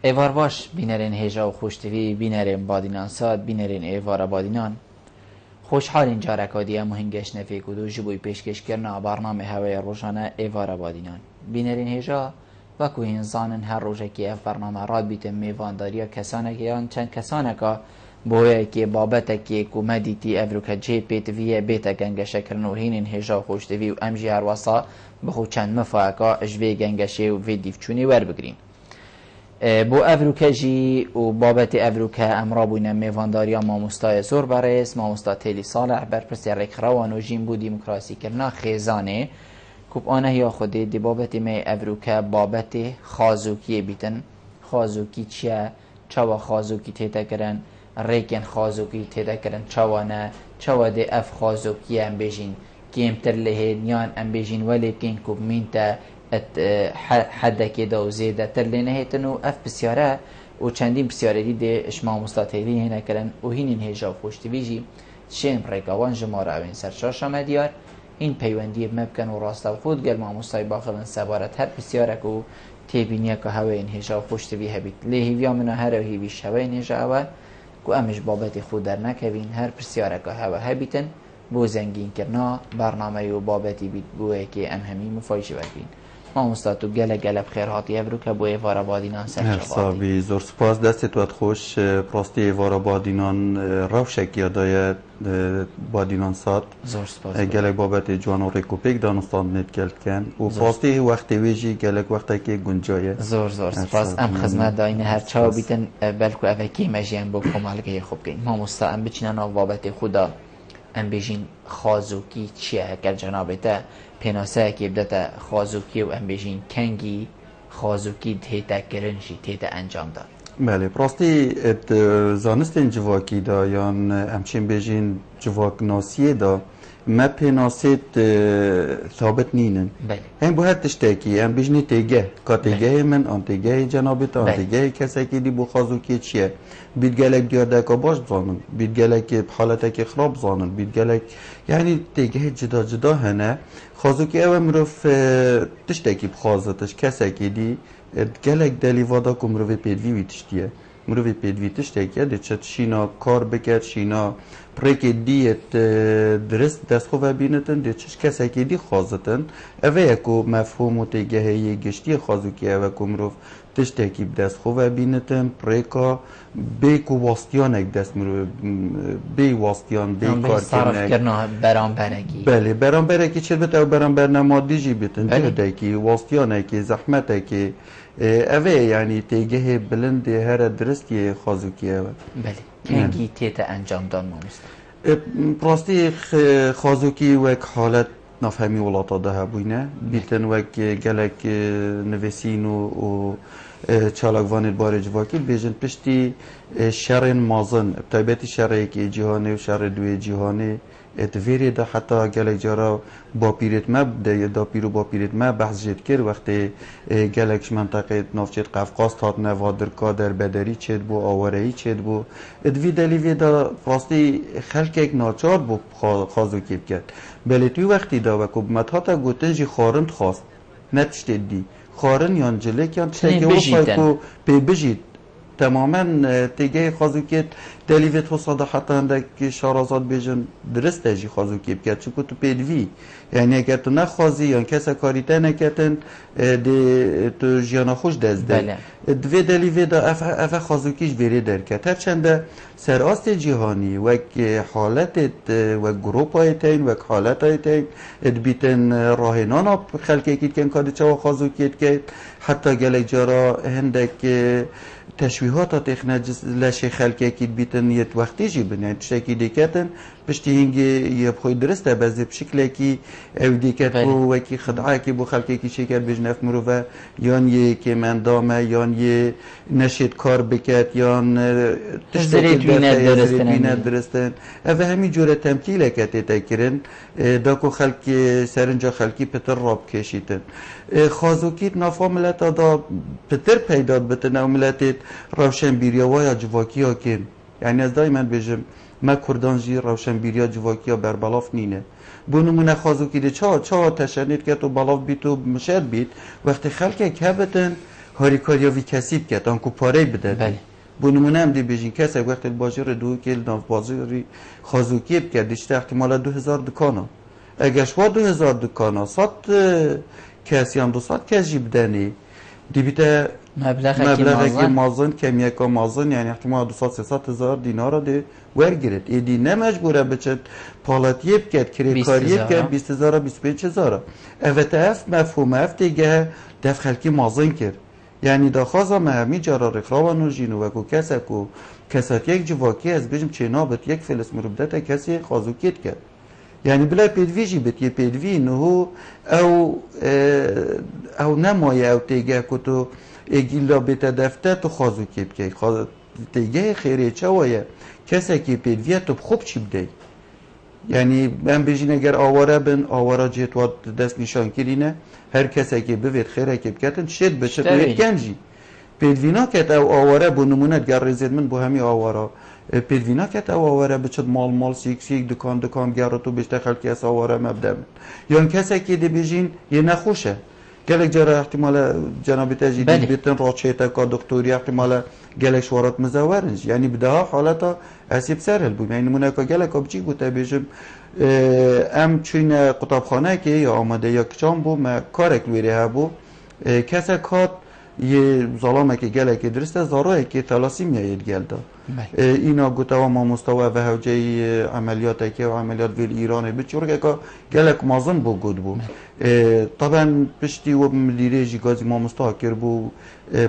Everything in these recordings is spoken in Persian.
ایوار باش بینرین هیجا و خوشتوی بینرین بادینان ساد بینرین ایوارا بادینان خوشحال اینجا رکادیه مهنگش نفی کدو جبوی پیشکش کرنا برنامه هوای روشانه ایوارا بادینان بینرین هیجا و که انسان هر روزه که اف برنامه راد بیتم میوانداری کسانه که یان چند کسانه که بویه که بابت که کومدیتی افروکا جی پیت ویه بیت گنگ شکل نوهین هیجا خوشتوی و امجی هر واسا بخو چند مفاقا اجوی گنگشه و ویدیف چونی ور بگرین بو افروکا جی و بابت افروکا امرا بوینه میوانداری ماموستای زور برس ماموستا تیلی صالح برپرسی رکروان و جیم بو دیموکراسی کرنا خیزانه کوب آنه یا خودی دی بابت می افروکا بابت خازوکی بیتن خازوکی چیه چوا خازوکی تیتا کرن ریکن خازوکی تیتا کرن چوا نه چوا دی اف خازوکی هم بیجین کیم تر لهه نیان هم بیجین ولی کین کوب مینتا حد که دا و زیده تر لینه هیتن و اف بسیاره و چندین بسیاره دیده اشما مستطیلی هنه کرن و هینین هیجا خوشتی بیجی شیم ریکاوان جماره اوین سرچاشا مدیار این پیوندی مبکن و راسته و خود گل ما مستای باخلن سبارت هر بسیاره که تیبینیه که هوا این هیجا خوشتی بی هبید لیهیویا منو هر و هیویش هوا این هیجا اول که امش بابت خود در نکوین هر بسیاره که هوا هبیتن بو زنگین کرنا برنامه و بابتی بید بوه که ام همی مفایش بردین ما مستاتو گله گله بخیر هاتی ابرو که بو ایوارا بادینان سر حسابی زور سپاس دستت وقت خوش پراستی ایوارا بادینان روشک یادای بادینان ساد زور سپاس گله بابت جوان و ریکوپیک دانستان نت کلت کن و پراستی وقتی ویجی گله وقتی که گنجایه زور سپاس ام خدمت داینه هر چاو بیتن بلکو اوکی مجیم بو کمالگه خوب گین ما مستا ام بچینن و بابت خدا ام بیجین خازوکی چیه هکر جنابتا پیناسه که بدتا خازوکی و ام بیجین کنگی خازوکی تیتا کرنشی تیتا انجام داد بله پراستی زانستین جواکی دا یا همچین بیجین جواک ناسیه دا ما پیناسیت ثابت نینن بله هم باید تشتاکی هم بیجنی تیگه که تیگه من آن تیگه جنابت آن تیگه کسی که دی بو خازوکی چیه بید گلک دیاده که باش بزانن بید گلک حالته که خراب بزانن بید گلک یعنی تیگه جدا جدا هنه خازوکی او مروف تشتاکی بخازتش کسی که دی گلک دلی وادا که مروف پیدوی وی تشتیه مروف پیدوی تشتاکیه دی چه شینا کار بکرد شینا پریک دیت درست دست خواه بینتن دی چش کسی که دی خازتن اوه یکو مفهوم و تیگه هی گشتی خازوکی اوه که مروف تشتاکی دست خواه بینتن پریکا بیکو واستیان اک دست مروف بی واستیان بی کار صرف کرنا برانبرگی بله برانبرگی چه بتا برانبر نمادی جی بیتن جهده کی واستیان اکی زحمت اکی اوه یعنی تیگه بلند هر درستی خازوکی اوه بله کنگی تیتا انجام دان ماموستا پراستی خازوکی وک حالت نفهمی ولاتا ده بوینه بیتن وک گلک نویسین و چالاکوان بارج واکی بیجن پشتی شر مازن تایبتی شر که جهانی و شر دوی جهانی اتویری ده حتی گلک جارا با پیرت مب ده دا پیرو با پیرت مب بحث جد کر وقتی گلکش منطقه نافچت قفقاز تات نوادرکا در بدری چید بو آورهی چید بو ادوی دلیوی دا فراستی خلق یک ناچار بو خازو کیب کرد بلی توی وقتی دا و کبمت ها تا گوتن جی خارند خواست نتشتید دی خارن یان جلک یان چکی وفای کو پی بجید تماما تیگه خازوکیت دلیویت حساده حتی هنده که شارازاد بیجن درست تجی خازوکی بکرد چکو تو پیدوی یعنی اگر تو نخوازی یا کسا کاریته نکتن تو جیانا خوش دست ده دوی دلیوی دا افا خازوکیش ویری در کرد هرچنده سراست جهانی وک حالت وک گروپ هایتین وک حالت هایتین بیتن راهنان خلقی کید کن کاده چوا خازوکیت کرد حتی گلک جارا هنده که تشویحات تخنجس لشه خلقی کید بیتن یت وقتی جی بنید شکی دیکتن پشتی هنگی یه بخوی درسته بازی بشکلی که او دیکت بو وکی خدعه که بو خلقی که شکر بجنف مروفه یان یه که من دامه یان یه نشید کار بکت یان تشتریت بیند درستن او همین جوره تمثیل کتی تکرن داکو خلقی سرنجا خلقی پتر راب کشیتن خازوکیت نافا ملتا دا پتر پیداد بتن او ملتت روشن بیریوای جواکی ها کن یعنی از دایما بجم ما کردان جی روشن بیریا جواکی ها بر بلاف نینه بو نمونه خازوکی ده چا تشنید که تو بلاف بیت و مشهد بیت وقتی خلقی که بتن هاریکاریا وی کسیب کرد آنکو پاره بده بله. بونمونه هم دی بیجین کسی وقت باجر دو که ناف بازاری خازوکی بکرد دیشته احتمالا 2000 دکانا اگر شما 2000 دکانا 100 کسی هم 200 کسی بدنی دی بیته مبلغ که مازن کمیکا مازن یعنی احتمال 200-300 هزار دینار دی ورگیرد ایدی نمجبوره بچه پالاتیه بکرد کریکاریه بکرد 20,000 25,000 اوه اف مفهوم اف دیگه دف خلکی مازن کرد یعنی داخوازا مهمی جارا رخراوانو نوژینو و کو کسا کو کسات یک جواکی از بجم چنابت یک فلس مربدت کسی خازوکیت کرد یعنی بلا پیدویجی بت یه پیدوی نهو او نمایه او تیگه که تو اگیلا بیت دفته تو خازوکی بکی تیگه خیره چه وایه کسی که پیدویه تو خوب چی بده یعنی من بجین اگر آواره بن آواره جیت و دست نشان کرینه هر کسی که بوید خیره که بکتن شد بشه توید گنجی پیدوینا کت او آواره بو نمونت گر رزید من بو همی آواره پیدوینا کت او آواره بچد مال سیک دکان گره تو بشته خلکی از آواره مبده من یا کسی که دی بجین یه نخوشه گلک جرا احتمال جناب تجدید بیتن راچیتا کا دکتوری احتمال گلک شوارات مزورنج یعنی بدها حالتا اسیب سرل بود یعنی نمونه که گلک ابچی گوته بیشم ام چین قطابخانه که یا آماده یا کچان بو ما کارک ویره هبو کسا کات یه ظلامه که گلک درسته زارای که تلاسی میاید گلده اینا گوته و ما مستوى و هوجه عملیات که و عملیات ویل ایرانه بچور که گلک مازن بو گود بو طبعا پشتی و مدیره جی گازی ما مستوى کر بو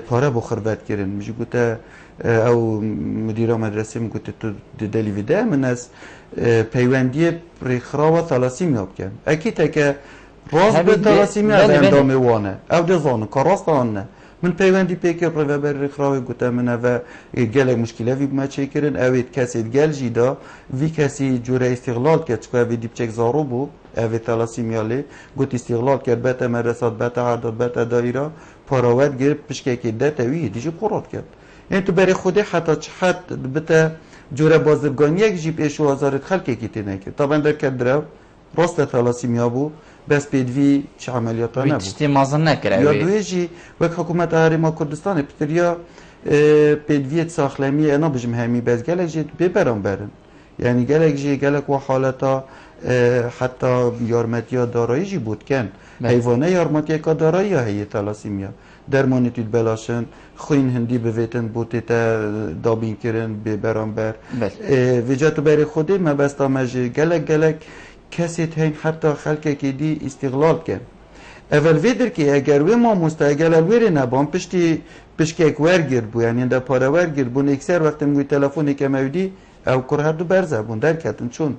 پاره بو خربت کرن میشه گوته او مدیره مدرسه میگوته تو دلی ویده من از پیوندی ریخرا و تلاسی میاب کن اکیده که راست به تلاسی میاد اندامه وانه او دزانو که راست آنه من پیوندی پیکر رو بر ریخراوی گوته منه و گلک مشکله وی بما چه کرن اوید کسی گل جیدا وی کسی جوره استغلال کرد چکو اوید دیبچک زارو بو اوید تلاسی میاله گوت استغلال کرد بتا مدرسات بتا عرداد بتا دایره پاراوت گرب پشکه که ده تاویه دیجه پرات کرد یعنی تو برای خوده حتی چحت بتا جوره بازرگانی یک جیب ایشو هزارت خلقه کی تینه کرد طبعا در کدره راست تلاسی میابو بس پیدوی چه عملیات ها نبود بیشتی مازن نکره یا دویجی وک حکومت اهرما کردستان پتریا پیدوی ساخلمی انا بجم همی بس گلک جی ببرم برن یعنی گلک جی گلک و حالتا حتی یارمتی ها دارایی جی بود کن حیوانه یارمتی که دارایی ها هیه تلاسیمیا درمانی توید بلاشن خوین هندی بویتن بوتی تا دابین کرن ببرم بر ویجاتو بری خودی ما بستا مجی گلک کسی تین حتی خلقه که دی استغلال کن اول ویدر که اگر وی ما مستقل الویری نبام پشتی اک ورگیر بو یعنی دا پاره ورگیر بون اکثر وقت مگوی تلفونی که مودی او کره هر دو برزه بون در کتن چون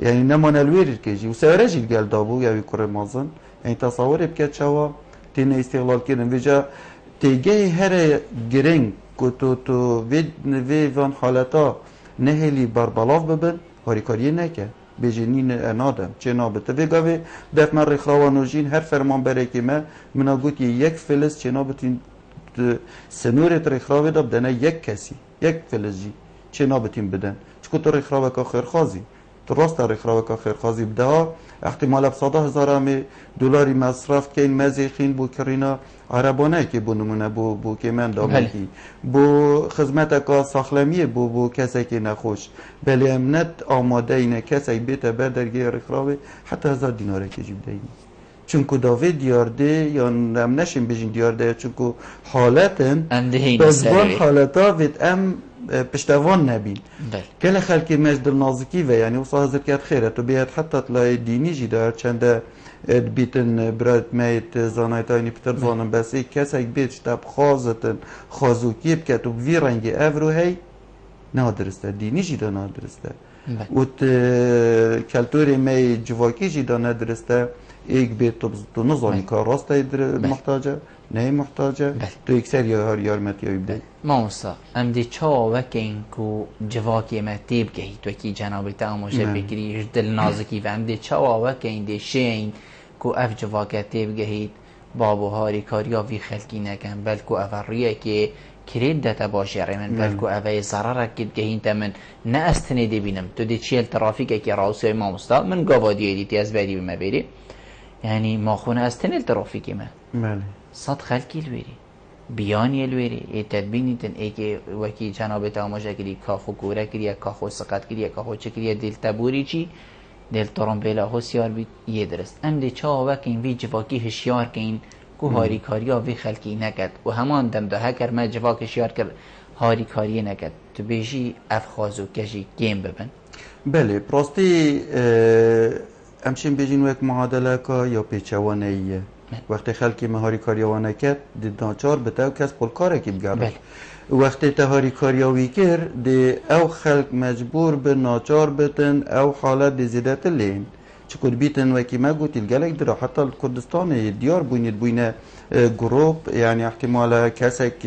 یعنی نمان الویری که جی و سوره جیل گل دابو یا وی کره مازن یعنی تصوری بکت شوا تین استغلال کرن ویجا تیگه هر گرنگ که تو وی وان حالتا نهلی بربلاف ببن هاریکاریه نکه بجنین انادم چه نابته وگاوی دف من رخراوانوژین هر فرمان بره که من گوتی یک فلز چه نابتین سنورت رخراوی دا بدنه یک کسی یک فلزی چه نابتین بدن چکو تو رخراوه که خیرخوازی تو راست رخراوه که خیرخوازی بده ها احتمال ب 100,000 دلاری مصرف که این مزیخین بو کرینا عربانه که بو نمونه بو که من دامکی بو خدمت که ساخلمیه بو کسی که نخوش بلی امنت آماده اینه کسی بیته بردرگی رخراوه حتی 1000 دیناره که جیب دهیم چونکو داوی دیارده یا نم نشیم بجین دیارده چونکو حالتن بزبان حالتا وید ام پشتوان نبین کل خلکی مجدل نازکی و یعنی وصا حضر کرد خیره تو بیاد حتی طلای دینی جی دار چنده بیتن براد میت زانایت هایی پتر زانم بس ای کس اک بیت شتاب خوازتن خوازوکی بکت و بوی رنگی افرو هی نادرسته دینی جی دا نادرسته و کلتوری می جواکی جی دا نادرسته ایک بیت تو نزانی که راست محتاجه نه محتاجه تو اکثر یارمتی هایی بده مامستا ام دی چا وکین کو جواکی متیب گهی تو کی جناب تاموشه بگیری دل نازکی و ام دی چا وکین دی شین کو اف جواکی تیب گهید بابو هاری کاریا وی خلقی نکن بلکو افریه که کرید دتا باشه رمن بلکو اوی ضرر کد گهین تمن نه استنی دی بینم تو دی چیل ترافیک که راوسی مامستا من گاوادی دیتی از بعدی بما بری یعنی ما خونه استنی ترافیکی من بله صد خلقی الویری بیانی الویری ای تدبینی تن ای که وکی جناب تاماجه کری کاخو کوره کریه کاخو سقط کریه کاخو چه کریه دل تبوری چی دل ترامبیلا هوشیار بید یه درست ام دی چا وکین وی جواکی هشیار کین کو هاری کاریا وی خلکی نکد و همان دم ده هکر ما جواک هشیار کرد هاری کاری نکد تو بیشی افخازو کشی گیم ببن بله پراستی امشین بیجین وک معادله که یا پیچوانه ایه وقتی خلکی مهاری کاریوانه کرد دید ناچار بتاو کس پل کاره کی بگرد بله. وقتی تهاری کاریاوی کرد دی او خلق مجبور به ناچار بتن او حالت دی زیدت لین چکر بیتن وکی ما گوتی الگلک درا حتی کردستان دیار بوینید بوینه گروپ یعنی احتمال کسک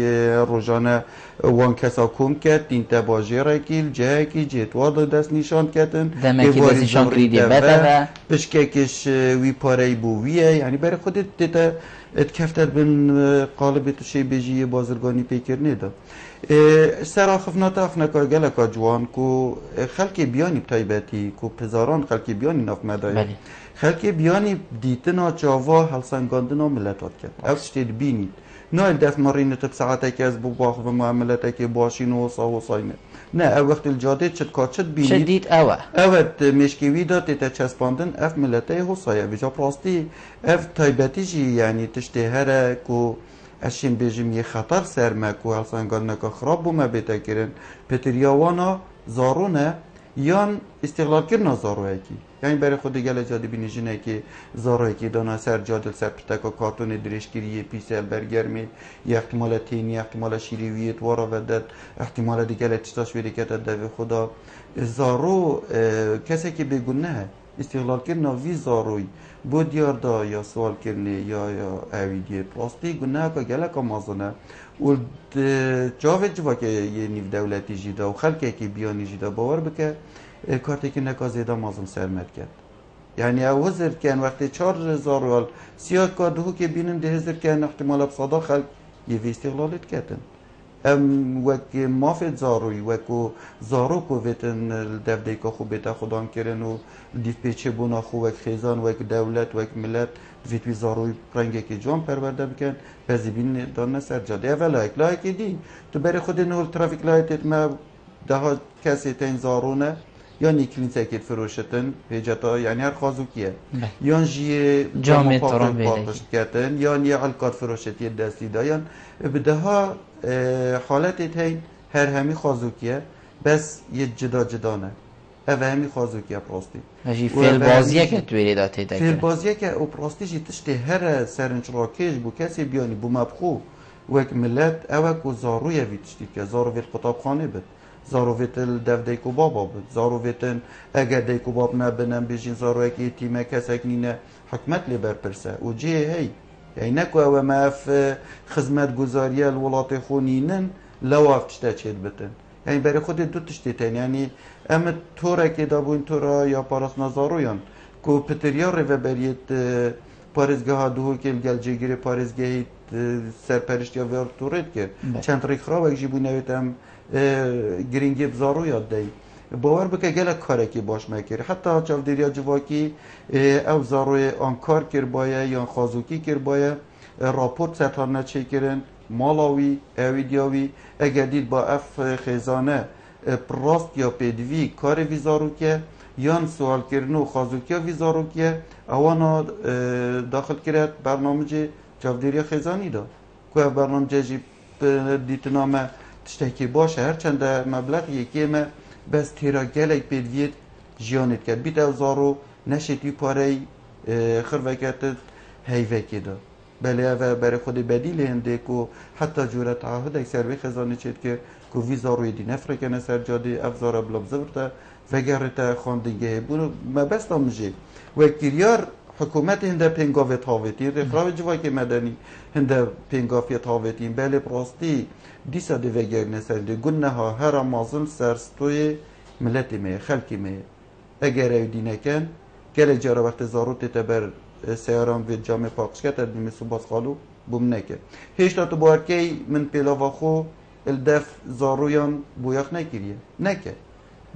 روزانه وان کسا کم کرد دین تباجی رکیل جه کی جتوار دست نشان کردن دمکی دست نشان کردی بده بشککش وی پاره بویه یعنی برای خودت دیتا اتکفتر بین قالب تو شی بیجی بازرگانی پیکر نیده سراخفنات افنکا گلکا جوان کو خلکی بیانی بتایبتی کو پزاران خلکی بیانی ناف مدای خلکی بیانی دیتنا چاوا هلسنگاندنا ملتات کرد او شتید بینید نه دف مرینت بساعته که از بباخ و معاملته که باشین و صاینه نه او وقت الجاده چت کاچت بینید شدید اوت مشکوی داد تا چسباندن اف ملته حسایه بجا پراستی اف تایبتی جی یعنی تشته هره کو اشین بیجم یه خطر سرمه کو هلسنگان نکا خراب بومه بیتا کرن پتریاوانا زارونه یان استقلال کرنا زاروه کی یعنی برای خود گل جادی بینی جنه که زاروه کی دانا سر جادل سر پرتکا کارتون درشگیری پیسل برگرمی یا احتمال تینی احتمال شیریویت وارا ودد احتمال دیگل تشتاش ویدی کتد دوی خدا زارو کسی که بگونه استقلال کرنا وی زاروی بو دیار دا یا سوال کرنه یا اویدیه پراستی گناه که گله که مازنه و جاوه جوا که یه نیو دولتی جیده و خلقه که بیانی جیده باور بکه کارتی که نکا زیده مازم سرمت کرد یعنی او هزر کن وقتی 4000 رال سیاه کادهو که بینم ده هزر کن احتمال بصدا خلق یه وی استقلالت کردن وک مافت زاروی وکو زارو کو ویتن دفده که خوب بیتا خودان کرن و دیف پیچه بونا خو وک خیزان وک دولت وک ملت ویتوی زاروی رنگه که جان پرورده بکن بزی بین دانه سر جاده اول لایک دی تو بری خود نول ترافیک لایتت ما ده کسی تین زارونه یا نیکلین سکت فروشتن پیجتا یعنی هر خازوکیه یا جیه جامعه ترام کردن یا نی الکار فروشتی دستی دایان بده ها حالت تین هر همی خازوکیه بس یه جدا نه اوه همی خازوکیه پراستی هجی فیل بازیه که توی داته دکره فیل بازیه که او پراستی جی تشتی هر سرنج راکش بو کسی بیانی بو مبخو وک ملت اوه کو زارویه وی تشتی که زارو ویت قطاب خانه بد زارو ویتل دف دیکو بابا بود زارو ویتن اگر دیکو باب نبنم بیشین زارو اکی تیمه کسک نینه حکمت لی برپرسه و جیه هی یعنی نکو او ما اف خدمت گذاری الولات خونینن لو اف تشتا چید بتن یعنی برای خود دو تشتیتن یعنی اما طوره که دابون طوره یا پاراس نزارویان که پتریا رو بریت پارزگاه ها دوهو که گل جگیر پارزگاهی سرپرشت یا ویر طورت کرد چند ریک خواه اگه جیبو نویتم گرینگی بزارو یاد دی باور بکه گله کاره که باش مکر حتی چاودریا جواکی او زاروی آنکار کر بایه یا خازوکی کر بایه راپورت سرطان نچه کرن مالاوی اویدیاوی اگر دید با اف خیزانه پراست یا پیدوی کار ویزارو که یان سوال کرنو خازوکی ویزارو که اوانا داخل کرد برنامه چاودریا خیزانی دا که برنامه جی دیتنامه تشتکی باشه هرچند مبلغ یکی ما بس تیرا گلک پیدوید جیانت کرد بیت او زارو نشتی پاره خروکت هیوه کده بله او برای خود بدیل هنده که حتی جورت عهد اکثر بی خزانه چید که وی زاروی دی نفره کنه سر جاده افزار بلابزه برده وگرت خواندنگه بونو ما بس دامجه و کریار حکومت هنده پنگاوت هاوتی رخراو جواک مدنی هنده پنگاوت هاوتی بله پراستی دیسا دی وگر نسرده گنه ها هر مازن سرستوی ملتی می خلکی می اگر او دینه کن گل جارا وقت زاروت تبر سیاران وید جامع پاکش کرد دیمی سوباس خالو بوم نکه هیچ تو بارکی من پیلاوا خو الدف زارویان بویاخ نکریه نکه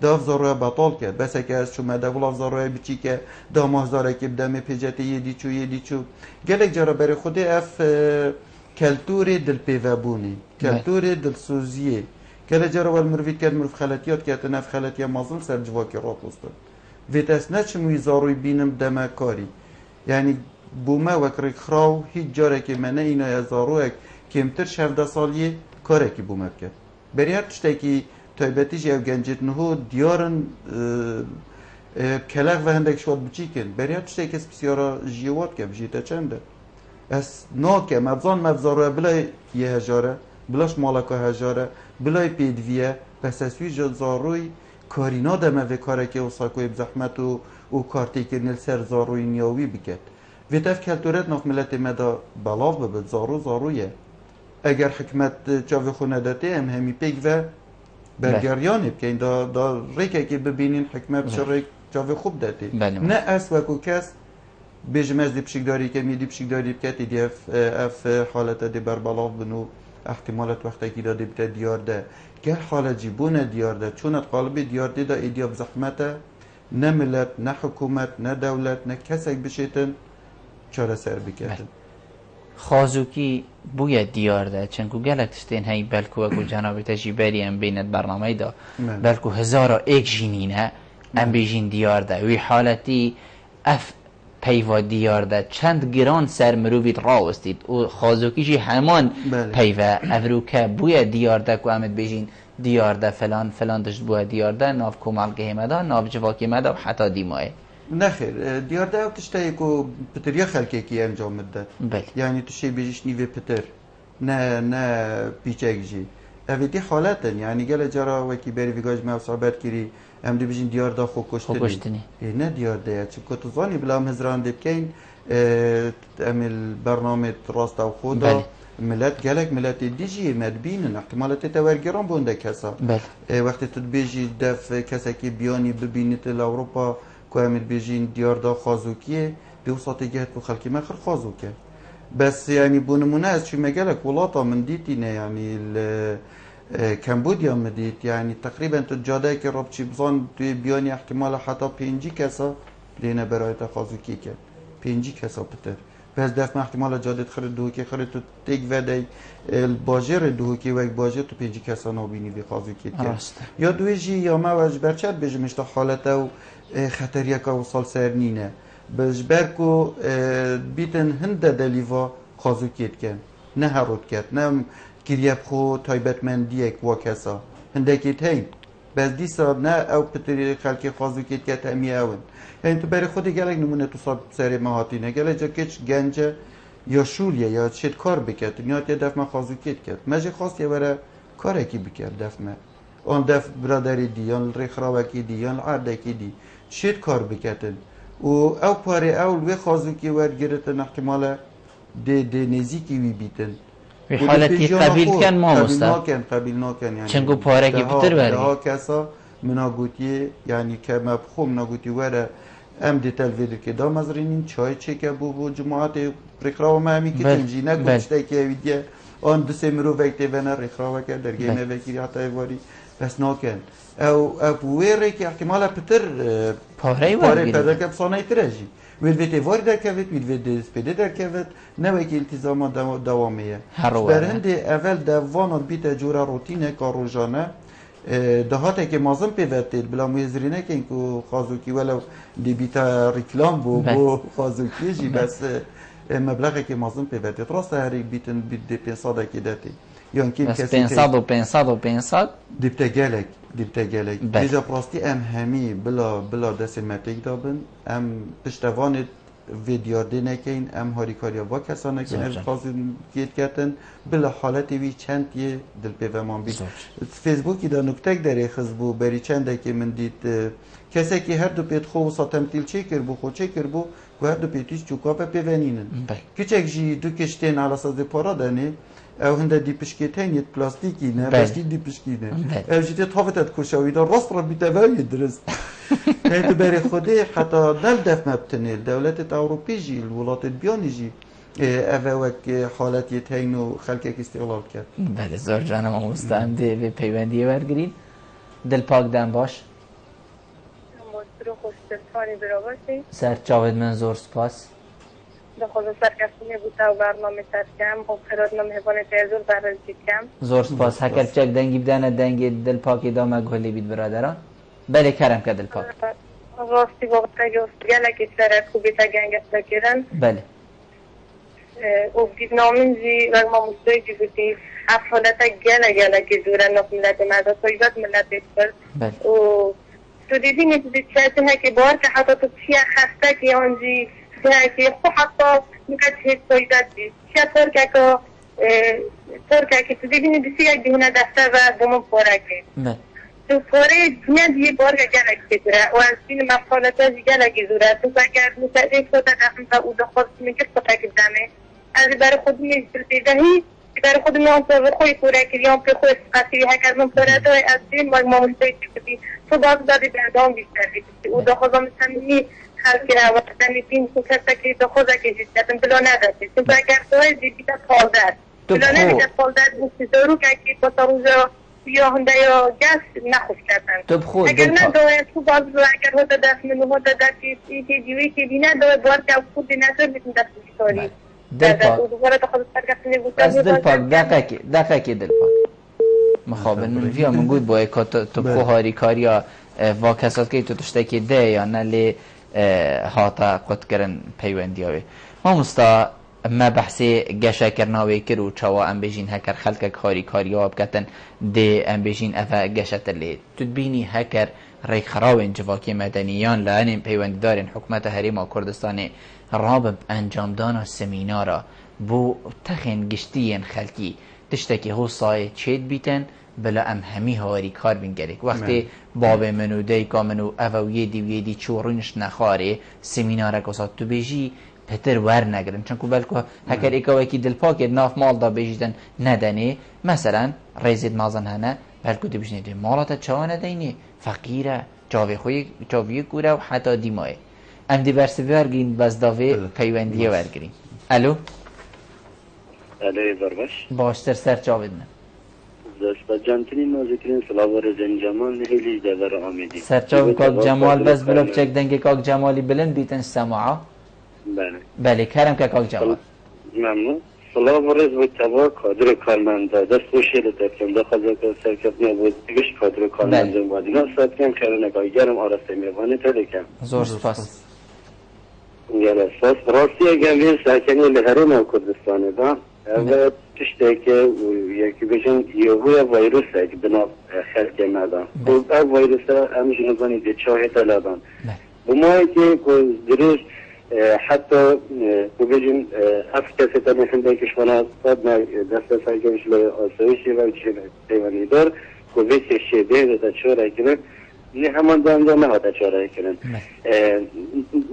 داف زاروی بطال کرد بس که از شما دولاب زاروی بچی که داماه زاره که بدم پیجت یه دیچو گلک جارا بر خود اف کلتور دل پیوبونی کلتور دل سوزیه که جرا ول مروید کرد مروف خلطیات که نف خلطیا مازن سر جواکی را پوستن ویتاس نچم زاروی بینم دم کاری یعنی بومه وکر خراو هیچ جاره که منه اینا زاروک کمتر 17 سالیه کاره که بومه کرد بریار تشتی که تایبتیش او گنجت نهو دیارن کلاغ و هندک شواد بچی کن بریار تشتی که بسیارا جیوات که بجیتا چنده از ناکه مبزان مبزاروه بلای یه هجاره بلاش مالکا هجاره بلای پیدویه پس اسوی زاروی کارینا دمه و کاره که او ساکوی بزحمت و کارتی که نیل سر زاروی نیاوی بکد ویتف کلتورت ناف ملت مدا بلاف ببید زارویه اگر حکمت چاوی خونه داته هم همی پیگ و برگریانه بکنین دا ریکه که ببینین حکمت شریک چاوی خوب داته نه اس وکو کس بیجم از دیپشکداری که می دیپشکداری بکتی دی اف حالت دی بربلاف بنو احتمالات وقتی که داده بتا دیار ده گل حالت جیبونه دیار ده چونت قالبی دیار ده دا ایدیا بزحمته نه ملت نه حکومت نه دولت نه کسک بشیتن چاره سر بکتن خازوکی بوی دیار ده چنکو گلک تشتین هی بلکو اکو جناب تجیبری ام بینت برنامه دا بلکو 1001 جینینه ام بیجین دیار ده وی حالتی اف پیوا دیار ده چند گران سر مرووید راوستید و خازوکیشی همان پیوا افروکه بوی دیار ده که امید بیجین دیار ده فلان فلان دشت بوی دیار ده ناف کمالگه مدا ناف جواکی مدا و حتی دیماه نخیر دیار ده او تشتایی که پتریا خلقه کی انجام مده یعنی تشتی بیجیش نیوه پتر نه پیچک جی اوی دی حالتن یعنی گل جارا وکی بری ویگاج ما صحبت کری هم دی بجین دیار دا خو کشتنی نه دیار ده چون کتوزانی بلا هم هزران دی بکین امل برنامه راست او خودا ملت گلک ملت دیجی مدبینن احتمالات تورگران بونده کسا وقتی تو بیجی دف کسا که بیانی ببینید الاوروپا که امل بیجین دیار دا خازوکیه به وسط جهت و خلقی مخر خازوکه بس يعني بونمونه از چی مگلک ولاتا من دیتینه یعنی کمبودیا مدید یعنی تقریبا تو جاده که رب چی بزان توی بیانی احتمال حتی 5 کسا دینه برای تخازوکی کرد 5 کسا بتر بس دفع احتمال جاده خرد دو که خرد تو تیگ وده باجر دو که و باجر تو 5 کسا نابینی وی خازوکی کرد یا دوی جی یا ما وج برچت بجمش تا حالت او خطریه که و سال سر نینه بجبرکو بیتن هند دلیوا خازوکیت کن نه هرود کرد نه کریب خو تایبت من دیک و کسا هندکیت هین بس دیسا نه او پتری خلکی خازوکیت کرد همی اون یعنی تو برای خودی گلک نمونه تو صاب سری مهاتینه گلک جا کچ گنجه یا شولیه یا چید کار بکرد نیات یه دفع من خازوکیت کرد مجه خواست یه برای کار اکی بکرد دفع من آن دفع برادری دی یا ریخراوکی دی یا عردکی دی چید کار بکردن و او پاره اول وی خازوکی ورگرتن احتمال ده نزیکی وی بیتن وی حالتی قبیل کن ما مستر قبیل ناکن یعنی چنگو پاره کی بتر برگی ده ها کسا مناگوتی یعنی که مبخو مناگوتی وره ام دی تلویدر که دا مزرینین چای چه که بو جماعت رخراو ما همی که تنجی نگوشته که ویدیه آن دو سه مرو وقتی ونه رخراو که در گیمه وکیری حتی واری بس ناکن او ویره که احتمال پتر پاره پیدا که بسانه ترجی ویدویت واری در که ویدویت سپیده در که نوی که التزام دوامیه برند اول دوان بیت جورا روتینه کاروژانه دهاته که مازم پیوتید بلا مویزرینه که اینکو خازوکی ولو دی بیتا ریکلام بو خازوکی جی بس مبلغی که مازم پیوتید راست هری بیتن دی 500 که داتی یا بس 500 و 500 و 500 دیبته گلک دیجا پراستی ام همی بلا دست متیک دابن ام پشتوانت ویدیارده نکین ام هاریکاریا با کسانه که از خازو گیت کردن بلا حالت وی چند یه دل پیومان بید فیسبوکی دا نکتک داره خزبو بری چنده که من دید کسی که هر دو پیت خو ساتم تیل چه کر بو خو چه کر بو و هر دو پیتیش چوکا پا پیوانینن کچک جی دو کشتین علا ساز پارا دانه او هنده دی پشکیتین یه پلاستیکی نه بشتی دی پشکینه او جیتی تافتت کشاوی دا راست را بیتوایی درست یعنی تو بری خوده حتی دل دف مبتنه دولت اوروپی جی الولات بیانی جی اوه وک حالت یه تین و خلقه که استقلال کرد بله زور جانم هم مستنده به پیوندیه برگرید دل پاک دن باش مستر خوشتفانی برا باشی سر جاوید من زور سپاس خود سرکشی بوده و برنامه ترکم و خیرات نمهبان تیزور برای کم زور سپاس هکر چک دنگی بدن دنگی دل پاکی دامه گلی بید برادران بله کرم که دل پاک راستی وقتا گله که سر خوبی تا گنگست بکرن بله و دید نامین زی و ما مستوی جی بودی افحالتا گله که زوره نف ملت مدد سایبت ملت بسپر بله و تو دیدی نیدید چهته ها که بار که حتی تو چیه خسته که آنجی که خو حتی میگه چه سایبت دید چیه ترکه که تو دیدی نیدیسی یک دهونه دسته و دومون پاره که بله تو پاره دنیا دیگه بار که گله که زوره و از دین مفحالتا جی گله که زوره تو بگر متعریف شده دخم تا او دخواست میگه خطا که دمه از برای خود می‌دهی برای خود می‌آموزه خوی پوره کردیم پر خوی قصیری هکر من پوره تو از دین ما مستعد کردی تو باز دادی بردام بیشتر بیشتر او دخوازم سمی خلقی را و تنی پین سوکسته که دخوازه که جیستم بلا نداشتی تو اگر توی دیبیده پالدر بلا نمیده پالدر بوستی دارو که پاسا روزا یا هنده یا گس نخوش کردن اگر نداره تو باز رو اگر هده دست منو هده دستی که جیوی که دی نداره بار که خود نصر بیتون دست بیشتاری دل پاک از دل پاک دقیقی دل پاک مخابن من فيها موجود بوي تبخو هاري كاريا واكسات كي تشتكي ده یا نلی هاتا قد کرن پیوندیاوی ما مستا ما بحثی گشه کرناوی کرو چوا ام بجین هکر خلق کاری کاریاب کتن ده ام بجین افا گشت لی تدبینی هکر ری خراوین جواکی مدنیان لعنیم پیونددارین حکومت حریم کردستان رابب انجام دانا سمینارا بو تخین گشتین خلقی تشتکی هو سایه چید بیتن بلا ام همی هاری کار بین گرک وقتی باب منو دیکا منو او یدی چورونش نخاره سمیناره کسات تو بیجی پتر ور نگرن چونکو بلکو هکر ایکا وکی دل پاک ناف مال دا بیجیدن ندنی مثلا ریزید مازن هنه بلکو تو بیجنیده مالاتا چاوه ندینی فقیره چاوی کوره و حتی دیمایه ام دی برسی ورگین بزداوی پیوندیه ورگرین الو برباش باشتر سر چاودنه دست جانتنی نازکرین سلاور زن جمال نهیلی دور آمیدی سرچاو کاک جمال بس بلوک چک دنگی کاک جمالی بلند بیتن سماعه بله کرم که کاک جمال ممنون سلاور رز و تبا کادر کارمنده دست خوشیل تکم دخواه که سرکت نبود دیگش کادر کارمنده بودی نه ساعت کم کرنه که گرم آرسته میوانه تلکم زور سپاس گله سپاس راستی اگر بین ساکنی لحرم کردستانه دا و تشته که یکی بجن یهوی ویروسه که بنا خلق مدن او ویروسه همیشه نبانی ده چاه تلادن بمایی که دروش حتی بجن اف کسی تا نخنده کشوانا صد دست سرگمش لای آسایشی و چه پیوانی دار که ویچه شده ده چاره کنن نه همان دانجا نه هاتا چاره کنن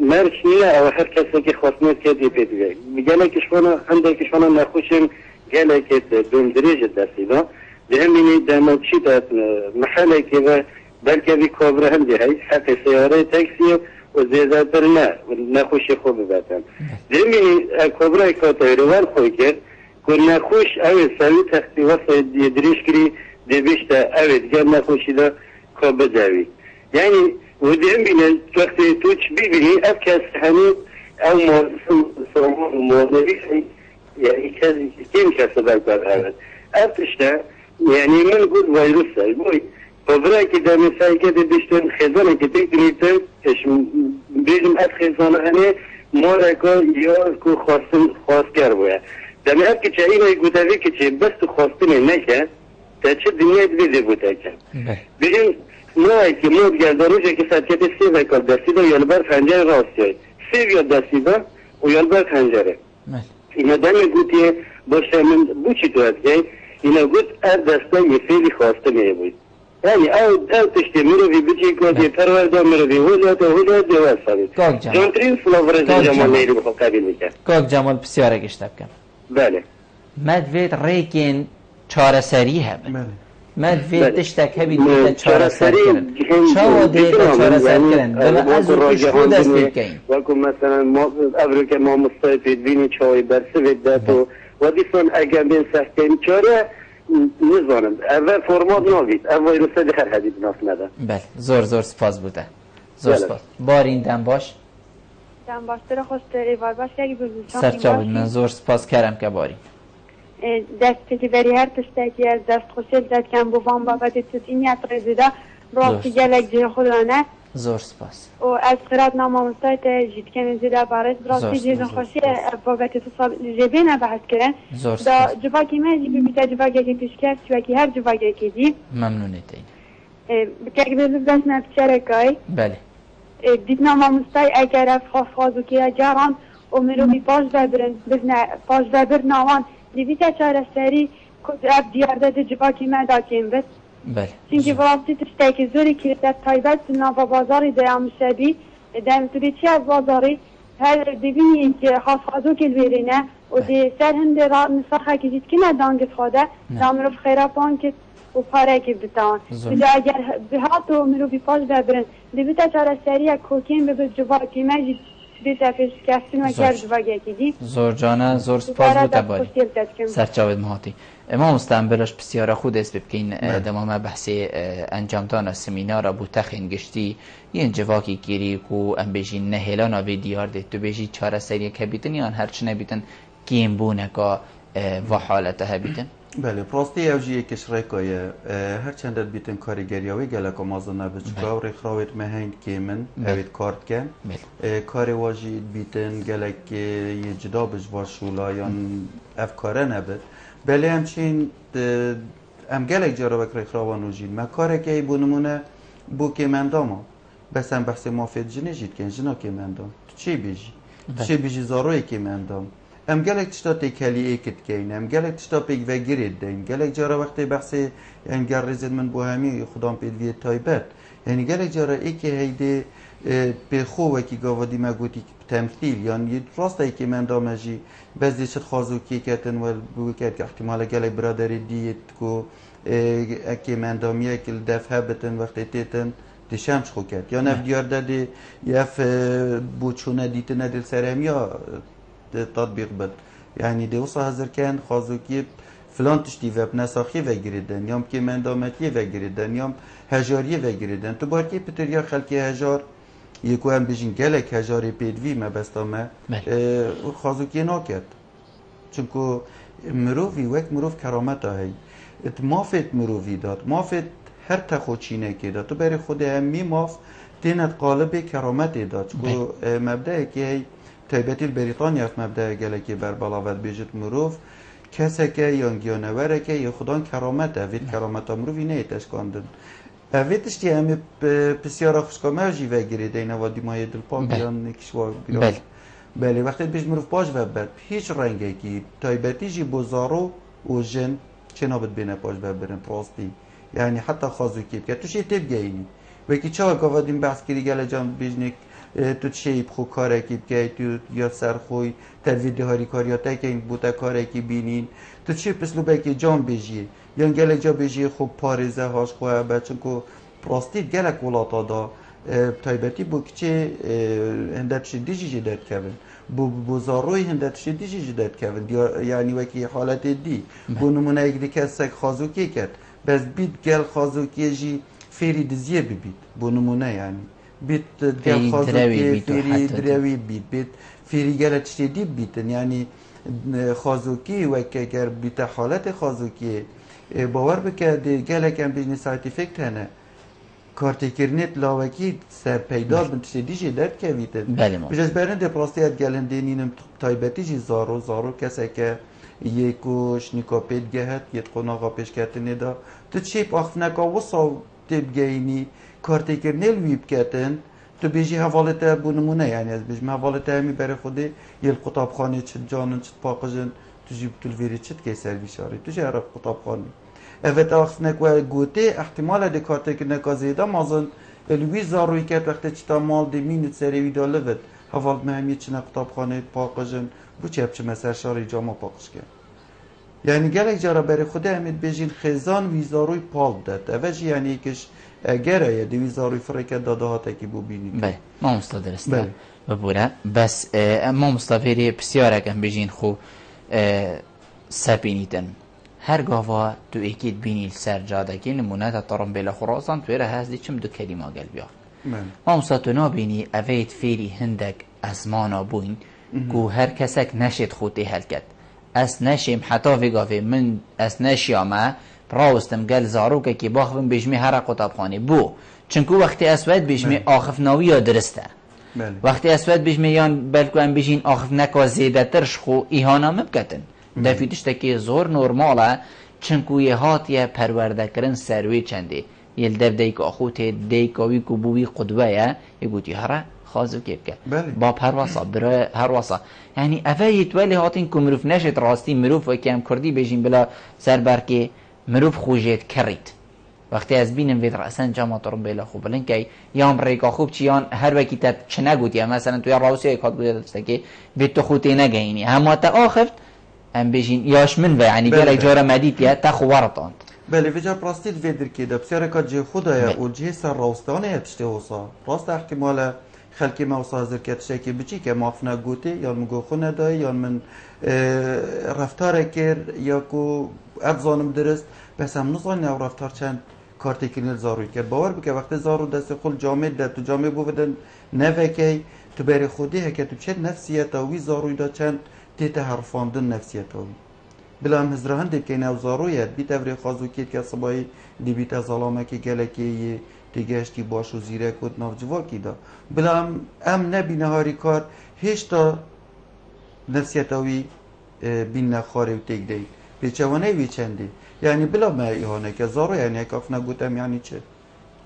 مرش نیه او هر کسی که خواستنید که دی پیدوه بگنه کشوانا هنده کشوانا نخوشن گله که دندریج دستی دا ده همینی دمو چی داد محله که بلکه وی کابره هم ده هی حتی سیاره تاکسی و زیادتر نه نخوشی خوب باتن ده همینی کابره که تایروان خوی کرد که نخوش اوی سوی تختی واسه دیدریش کری ده بیشتا اوی دیگر نخوشی دا کابه جاوی یعنی و ده همینی وقتی تو چی ببینی اف کس همین او موضوعی يعني كم كسبان كذا أفتشنا يعني من قد فيروس الموي فبراك إذا مثال كده بيشتن خزانة كده تريد إيش بيجم أتخزانة أنا مالكو ياركو خاص كرويه دم أبكي شيء يقول هذيك شيء بس خاصتني نكى تأشد الدنيا تبدي بوتاكا بيجم نوعك موت جالدروجة كسات كده سيف هيكل دستيدا يلبر خنجر راسي سيف يا دستيدا ويلبر خنجره اینا دمی گویی باشه من بچی تو هستی اینا گویی از دسته یه فیلی خواسته میبود یعنی او تشتی میروی بچی کردی پرورده میروی هولیات دیوار سالی جانترین فلاورز جمال میری بخواه قبیل میکرد کاک جمال بسیاره گشتب کن بله مدوید ریکین چاره سری هبه مدوید تشتک هبید دیتا چاره سر کرن چاو دیتا چاره سر کرن بلا از او پیش خود است بکن وکو مثلا ابرو که ما مستایفید بینی چاوی برسوید داتو و دیسان اگر بین سحکین چاره نزانم اول فرماد ناوید اول ویروسه دیخر حدید ناف نده بله زور سپاس بوده زور سپاس بار این دم باش دم باستر خواست ایوار باش که بگوشم سرچاوی من زور سپاس کردم که باری دستی که بری هر پشتکی از دست خوشل داد کم بوان بابت تسینیت رزیده راستی گلک جه خودانه زور سپاس و از خیرات نامامستایت جید کنه زیده بارد راستی جیزن خوشی بابت تصاب جبینه بحث کرن زور سپاس دا جواکی من جی بیتا جواکی که پیش کرد جواکی هر جواکی که دی ممنونیت این بکرک بزرگ دست نفچرکای بله دید نامامستای اگر اف خواست و که جاران و مرو بی پاش ببرن پاش ببر نوان دیویتا چاره سری که اف دیارده جواکی من داکیم بس بله چونکه واسطی تشتکی زوری که در تایبت ناوا بازاری دیام شبی دم توی چی از بازاری هر دیوینی که خاص خادو کل بیرینه و دی سر هنده را نسخه که جید که ندانگت خوده دامرو خیره پان که و پاره که بتان بجا اگر بهات و مرو بی پاش ببرن دیویتا چاره سریع کوکین به جوا که مجید بیتا پیش کسیم اگر جوا گیتی دی زور جانه زور سپاس بوده باری سرچاوید مهاتی ما مستنبرش بسیار خود است ببکین دمام بحثی انجامتان سمینار بو تخین گشتی این جواکی گیری کو ام بیجین نهیلانا وی دیار ده تو بیجی چاره سریع که بیتن یا هرچ نبیتن کیم بونه که و حالته بیتن بله پراستی اوجی کش رکایه هر چند بیتن کارگریاوی گلک مازن بچکا و رخراویت مهند که من اوید کارت کن کار واجی بیتن گلک یه جدا بجواشولا یا افکاره نبید بله همچین ام گلک جارا بک رخراوانو جین ما کاره که بو نمونه بو که من داما بس هم بحث مافید جنه جید کن جنا که من دام تو چی بیجی؟ چی بیجی زاروی که من دام ام گلک تشتا تکلی ایکت کین ام گلک تشتا پیک و گرید دین گلک جارا وقتی بحث انگر رزد من بو همی خودم پید وی تایبت یعنی گلک جارا ایکی هیده به خوبه که گاودی ما گوتی تمثیل یعنی راست ای که من دامجی بعضی شد خازو کی کتن و بو کرد که احتمال گلک برادری دیت کو که من دامیه که دفعه بتن وقتی تیتن دشمش خو کرد یا نف دیار داده یف بوچونه دیتن دل سرم یا تطبیق بد یعنی دوسا هزار کن خازو کی فلان تشتی وب نساخی و گریدن یام که من دامتی و گریدن یام هجاری و گریدن تو بار که پتریا خلکی هجار یکو هم بجین گلک هجاری پیدوی ما بستامه خازو کی ناکد چونکو مروفی وقت مروف کرامت هایی ات مافت مروفی داد مافت هر تخوچینه که داد تو برای خود همی ماف تینت قالب کرامت داد چونکو مبدأ که تایبتی بریتانیا مبدأ گلکی بر بلاوت بیجت مروف کسی که یانگیانوره که یه خدان کرامت اوید کرامت مروفی نه تشکاندن اویدش که همی بسیار خوشکامه جیوه گریده این وادی مایه دل پاک بیان نکشوا بیان بله وقتی بیش مروف باش و بد هیچ رنگه که تایبتی جی بزارو و جن چه نابد بینه پاش ببرن پراستی یعنی حتی خازو کیب که تو چه تیب گینی و که چه وادیم بحث کری گله جان بیجنک تو چه خو کاره کیب که تو یا سرخوی تدوید هاری کاریاته که این بوده کاره کی بینین تو چه پسلو بکی جان بیجی یا گله جا بیجی خوب پارزه هاش خواه بچن که پراستی گله کولاتا دا تایبتی بو که هندت شدیجی جدید کبن بو زاروی هندت شدیجی جدید کبن یعنی وکی حالت دی بو نمونه اگه دی کسک خازو کی کرد بس بیت گل خازو کی جی فیری دزیه ببید بو نمونه یعنی بیت گل خازو کی فیری دروی بیت فیری گل شدی بیتن یعنی خازو کی وکی اگر بیت حالت خازو کی باور بکرد گل کم بیزنس سایتیفکت هنه کارتکرنت لاوکی سر پیدا بنتشه دیجی درد که ویده بجاز برنده پراستیت گلنده نینم تایبتی جی زارو کسی که یکوش نیکاپید گهد یت قناغا پیش کتنه دا تو چیپ اخفنکا وصا تیب گینی کارتکرنل ویب کتن تو بیجی حوالته بونمونه یعنی از بیجم حوالته همی بره خوده یل قطاب خانه چد جانن چد پاقجن تو جیب تلویری چد که سر بیشاری تو جی عرب قطاب خانه اوت اخفنک و گوته احتمال دکارته که نکازیده مازن الوی زاروی کرد وقتی چتا مال دی مینت سری ویدا لفت حوالت مهمی چنه قطاب خانه پاقجن بو چه بچه مسر شاری جاما پاقش کرد یعنی گلک جارا بری خوده همید بیجین خیزان ویزاروی پال داد اوجی یعنی یکش اگر ایه دی ویزاروی فرکت داده ها تکی بو بینی بله ما مستدرسته ببوره بس ما مستفیری بسیارک هم بیجین خو سبینیتن هر گاوا تو اکید بینی سر جاده که نمونه تا طرم بلا خراسان توی ره هزدی چم دو کلمه گل بیا ما مستطنا بینی اوید فیری هندک اسمانا بوین کو هر کسک نشد خوتی هل کد اس نشیم حتی وگاوی من اس نشیامه راوستم گل زاروکه که باخفم بجمی هر قطب خانی بو چونکو وقتی اسود بجمی آخف ناوی یا درسته وقتی اسود بجمی یان بلکو ام بجین آخف نکا زیده ترش خو ایهانا مبکتن دفیتش تکی زور نورماله چونکو یه هاتیه پرورده کرن سروی چنده یل دف دیک آخوت دیکاوی کو بوی قدوه یه گوتی هره خازو که بکه باب هر واسا برای هر واسا یعنی افایت ولی هاتین که مروف نشد راستی مروف و کم کردی بجین بلا سر برکه مروف خوجت کرید وقتی از بینم وید رأسن جامعه طرم بیلا خوب بلن که یام ریکا خوب چیان هر وکی تا چنه گوتی مثلا توی راوسی یک هات گوتی دسته که وید تو خوتی نگهینی همه تا آخفت هم بجین یاش من و یعنی گل جاره مدید یا تا خوارتاند بله ویجا پراستید ویدر که ده بسیاره که جه خودای و جه سر راستانه یتشته حوصا راست احتماله خلکی ما وصا حضر که تشته که بچی که مافنه گوتی یا مگو خونه دای یا من رفتاره کر یا که افزانم درست بس هم نزانی او رفتار چند کارتی کنیل زاروی کرد باور بکه وقتی زارو دست خل جامعه ده تو جامعه بودن نوکی تو بری خودی که تو چه نفسیت وی زاروی دا چند تیت حرفاندن نفسیت وی بلا هم هزرهن دیب که نو زارویت بیت اوری خازو کید که صبایی دی بیت از علامه که گله که یه دیگهشتی باش و زیره کد ناف جواکی دا بلا هم نبی نهاری کار هیچ تا نفسیت وی بین نخاره و تیگ دی بیچوانه وی چندی یعنی بلا ما ایهانه که زارو یعنی اک افنا گوتم یعنی چه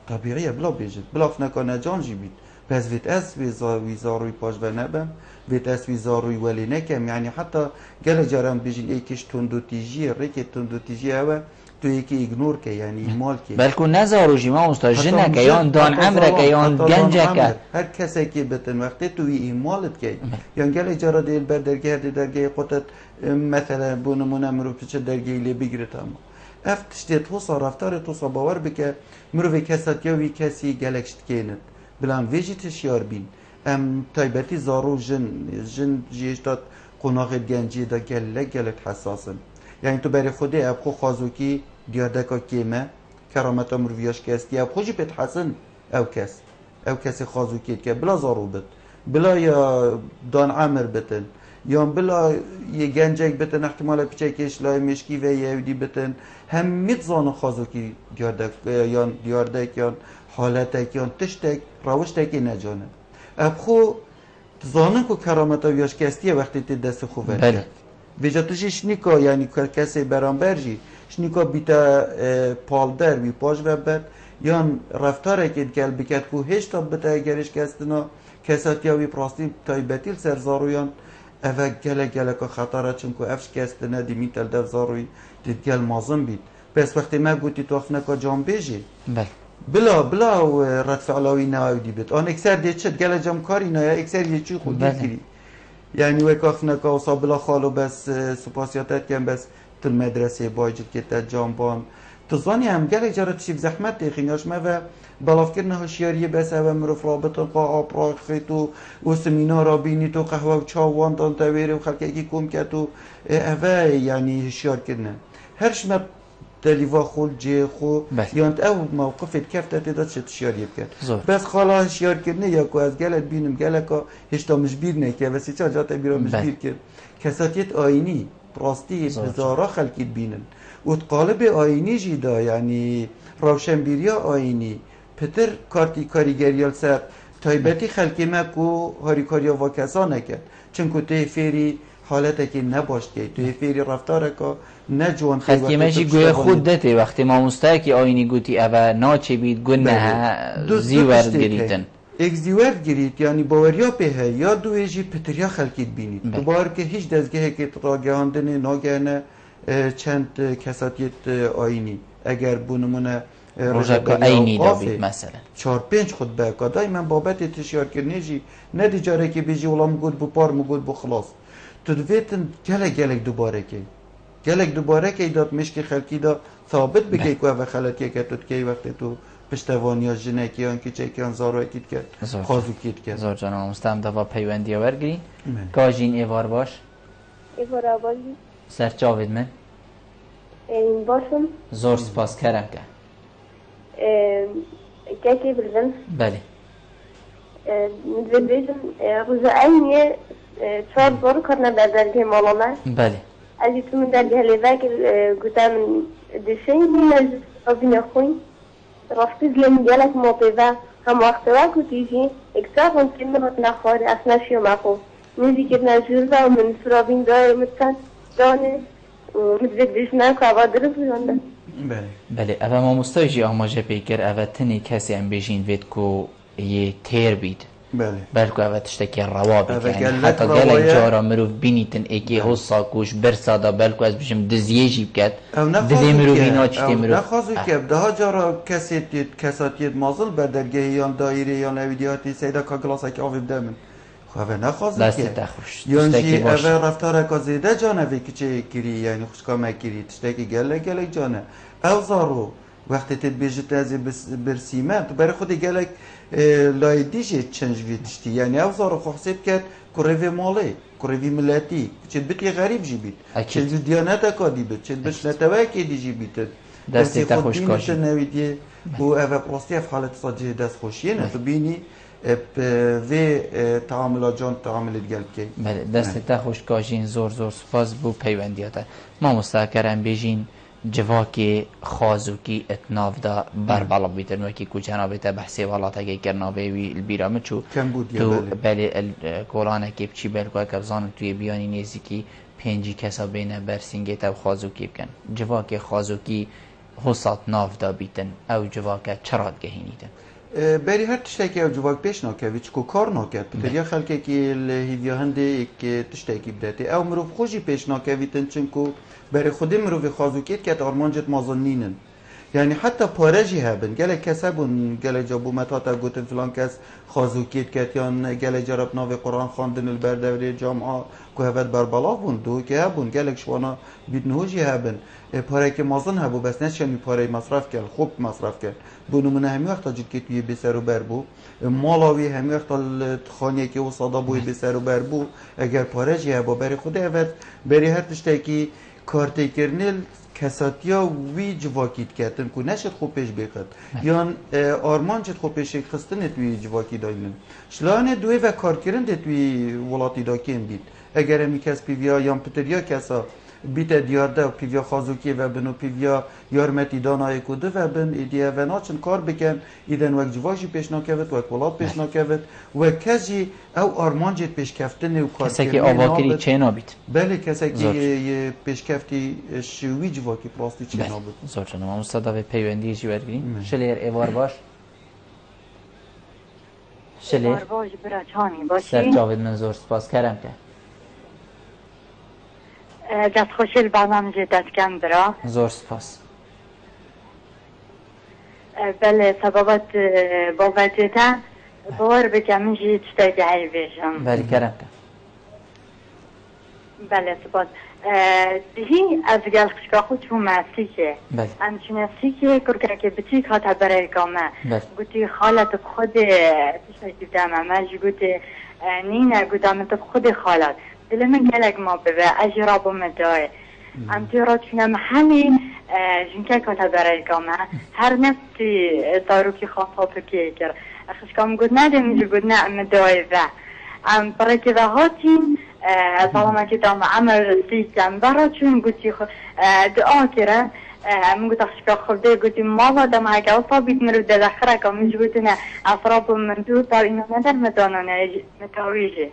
طبیعیه بلا بیجد بلا افنا کنه جان جی بید پس ویت اس وی زاروی پاش و نبم ویت اس وی زاروی ولی نکم یعنی حتی گل جارم بیجین ایکش تندو تیجی ریک تندو تیجی اوه تو یکی ایگنور که یعنی ایمال که بلکو نزارو جیما مستاجنه که یان دان عمره که یان گنجه که هر کسی که بتن وقتی توی ایمالت که یان گل جارا دیل بر درگه درگه قطت مثلا بونمونه مرو پیچه درگه لی بگیرت اما افتشتی توسا رفتار توسا باور بکه مرو کسات یا وی کسی گلکشت کیند بلان ویجی تشیار بین ام تایبتی زارو جن جیشتات قناغ گنجی دا گلک حساسن یعنی تو برای خوده ابخو خازوکی دیادکا کیمه کرامت مرویاش کستی ابخو جی پیت حسن او کسی خازوکیت که بلا زارو بد بلا یا دان عمر بتن یا بلا یه گنجک بتن احتمال پیچه کش لای مشکی و یهودی بتن هم میتزان خازوکی دیاردک یا حالتک یا تشتک راوشتکی نجانه ابخو زانن که کرامت ویاش کستیه وقتی تی دست خوبه کرد ویجا توشی شنیکا یعنی کسی برانبرجی شنیکا بیتا پالدر بی پاش وبد یا رفتاره که گل بکد که هیچ تا بتا اگرش کستنا کساتی وی پراستی تایبتیل سرزارویان اوه گله که خطره چون که افش کستنه دیمی تل دف زاروی دید گل مازم بید پس وقتی ما گوتی تو افنکا جام بیجی بلا رد فعلاوی نهایدی بید آن اکثر دید شد گل جام کاری نه اکثر یه چی خود دید گیری یعنی وکاف نکا و بلا خالو بس سپاسیاتت کم بس تل مدرسه باجد که تا جانبان تزانی هم گل جارت شیف زحمت دیخیناش ما و بلافکر نه هوشیاری بس او مروف رابطن قا آپرا خیتو و سمینارا بینی تو قهوه و چاوان تان تاویره و خلقه کی کم که تو اوه یعنی هوشیار کردن هرش ما تلیوا خول جه خو یانت او موقفت کفت داد شد هوشیاری بکرد بس خالا هوشیار کردنه یا کو از گلت بینم گلکا هیچ تا مشبیر نکه و سی چا جات بیرا مشبیر کرد کساتیت آینی راستی بزارا خلقیت بینن و قالب آینی جیدا یعنی روشنبیریا آینی پتر کاریگریال سر تایبتی خلقی مکو هاریکاریا و کسا نکرد چون که توی فیری حالت که نباشت که توی فیری رفتاره که نجوان خلقی مجی گوی خود دته وقتی ما مستاکی آینی گوتی اوه ناچه بید گون نه زیورد گریتن یک زیورد گرید یعنی باوریا به یا دویجی پتریا خلقیت بینید دوباره که هیچ دزگه که راگهاندنه ناگهنه چند کساتیت آینی اگر بونمونه روژاکا اینی دابید مثلا 4-5 خود به کادای من بابت تشیار کرنه جی نه دیجاره که بیجی ولام گود بو پار مگود بو خلاص تو دویتن گلک دوباره که داد مشک خلکی دا ثابت بگی که و خلطی که تو که وقتی تو پشتوانی یا جنه که آن که چه که آن زاروی کید کرد خازو کید کرد زار جانم مستم دوا پیوندی آورگری کاجین ایوار باش ایوار آبازی سرچاوید من باشم زور سپاس کرم که که بردم بله مدربيجم روزانية چهار بار كنا بدرجة مالانا بله أجي تمن درجة لذاك قدام دشين نجس أبين أخوي رفتز لين جالك موطيفا هم وقتها كتيجي اكتاف ممكن مرتنا خاري أثناء شيء معكو نزي كنا جربا ومن سرابين داير متسان دانه ومدربيج ناكو عبادر بيانده بله اول ما مستویجی آماجه پیکر اول تنی کسی هم بیشین وید که یه تیر بید بلکه اول تشتکی روا بید یعنی حتی گلک جارا مروف بینیتن ایکی حسا کوش برسادا بلکه از بشم دزیجی بکد دلی مروف اینا چیتی مروف نخوازو که ده جارا کساتیت مازل بردرگه یا دایره یا نویدیاتی سیده که گلاسه که آوی بدمن خواه نخوازو که یعنی اول رفتار که زیده جانه وی که چه کری یعنی خوشکامه کری تشتکی گلک جانه اوزارو وقتی تید بیجت از برسیمه تو برای خود گلک لای دیجه چنج ویدشتی یعنی اوزارو خواه کرد کروی مالی کروی ملتی چید بیتی غریب جی بید چید دیانت اکادی بید چید بش نتوه که دیجی بید دستی تا خوشکاشی نویدیه و اوه پراستی اف حالت صادیه دست خوشیه نه تو بینی و تعامل جان تعامل دیگر که بله دست تا خوشکاشین زور سپاس بو پیوندیاتا ما مستقرم بیجین جواکی خازوکی اتناف دا بربالا بیتن وکی کجانا بیتا بحثی والاتا که کرناوی وی البیرامه چو تو بله قرآنه که بچی بلکوه کبزان توی بیانی نیزی که پنجی کسا بین برسینگه تا خازوکی بکن جواکی خازوکی حسات ناف دا بیتن او جواکه چراد گهینیدن بری هر تشتکی او جواک پیش ناکوی چکو کار ناکد پتریا خلقه که لحیویا هنده ایک تشتکی بدهتی او مروف خوشی پیش ناکوی تن چنکو برای خودی مروفی خازوکیت که آرمانجت مازنینن یعنی حتی پارجی هبن گله کسا بون گله جابو متاتا گوتن فلان کس خازوکیت که یا گله جرب ناوی قرآن خواندن البردوری جامعه که هفت بربالا بون دو که هبون گله شوانا بیدنهوجی هبن پاره که مازن هبو بس نشمی پاره مصرف کرد خوب مصرف کرد بونو من همی وقتا جد که توی بسر و بر بو مالاوی همی وقتا خانیه که و صدا بوی بسر و بر بو اگر پارجی هبو بری خود هفت بری هر تشتکی کارتی کرنل کساتیا وی جواکیت کردن که نشد خوب پیش بخد یا آرمان شد خوب پیش خستن توی جواکی دایلن شلان دوی و کار کردن توی ولاتی داکیم بید اگر همی کس پیویا یا پتریا کسا بیت دیارده و پیویا خازوکی و بنو پیویا یارمتی دانای کده و بن ایدیا و ناچن کار بکن ایدن وک جواجی پیش ناکوید وک ولات پیش ناکوید و کسی او آرمان جد پیش کفتن و کار کسی که آواکری چه نابید بله کسی که پیش کفتی شوی جواکی پلاستی چه نابید زور چنم هم صدا پیوندی جی برگریم شلیر ایوار باش شلیر باش برچانی باشی سر جاوید من زور سپاس کرم که دست خوشی برنامه جدت کم برا زور سپاس بله سبابت با وجهتا باور بکم جید شتاگه هی بیشم بله کرم که بله سپاس دیگه از گل خشکا خود چون مسیحه همچون مسیحه کرکه که بچی که تا برای کامه گوتی خالت خود تشتاگه دمه مجی گوتی نینه گوتم تو خود خالت دل من گلک ما ببه اجراب و مدای ام تیرا چونم همین جنکه که تا برای کامه هر نفتی داروکی خواستاتو که کرد خشکام گود نده میجو گود نه مدای و ام برای که ده هاتین سلامه که دام عمل سیستم برای چون گوتی دعا کرد من قلت أخشك خلدي قلت ماذا دم هيك أصلا بيت مرود دخرك ومش قلت أنا أفراب من دو طار إنه ندر مدانا متويجي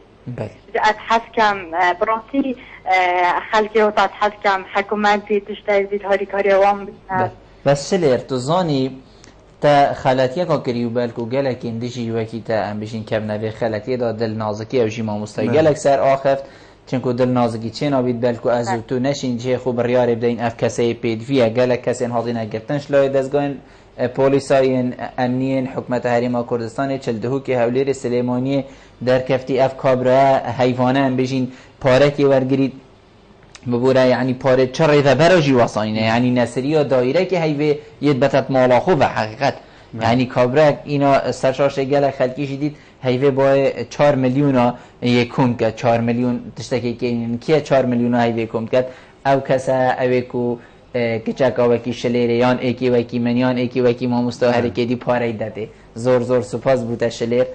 أتحس كم براسي خلقي وطا أتحس كم حكوماتي تشتغل بيت هاري كاريوان بس شلير تظاني تا خلاتیه که کریو بلکو گلک اندیشی وکی تا ام بشین کم نوی خلاتیه دا دل نازکی او جیما مستای گلک سر آخفت چنکو دل نازکی چه نابید بلکو از تو نشین جه خوب ریاری بدین اف کسی پیدویه گلک کسی انحاضی نگرتنش لای دزگاین پولیساین امنیین حکمت حریما کردستان چلدهو که هولیر سلیمانی در کفتی اف کابره حیوانه ام بشین پارکی ورگرید ببوره یعنی پاره چرای و براجی واساینه یعنی نصری و دایره که هیوه ید بتت مالاخو و حقیقت یعنی کابره اینا سرشاش گل خلقیش دید هیوه با 4 میلیون یکم کرد 4 میلیون تشتکی که این کیه 4 میلیون هیوه کم کرد او کسا اوه کو کچک اوکی شلیریان ایکی وکی منیان ایکی وکی ما مستوهره که دی پاره داده زور زور سپاس بوده شلیر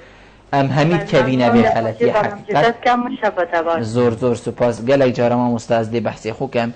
ام همید کبینه به خلطی حقیقت زور سپاس گلک جارم مستعز دی بحثی خوکم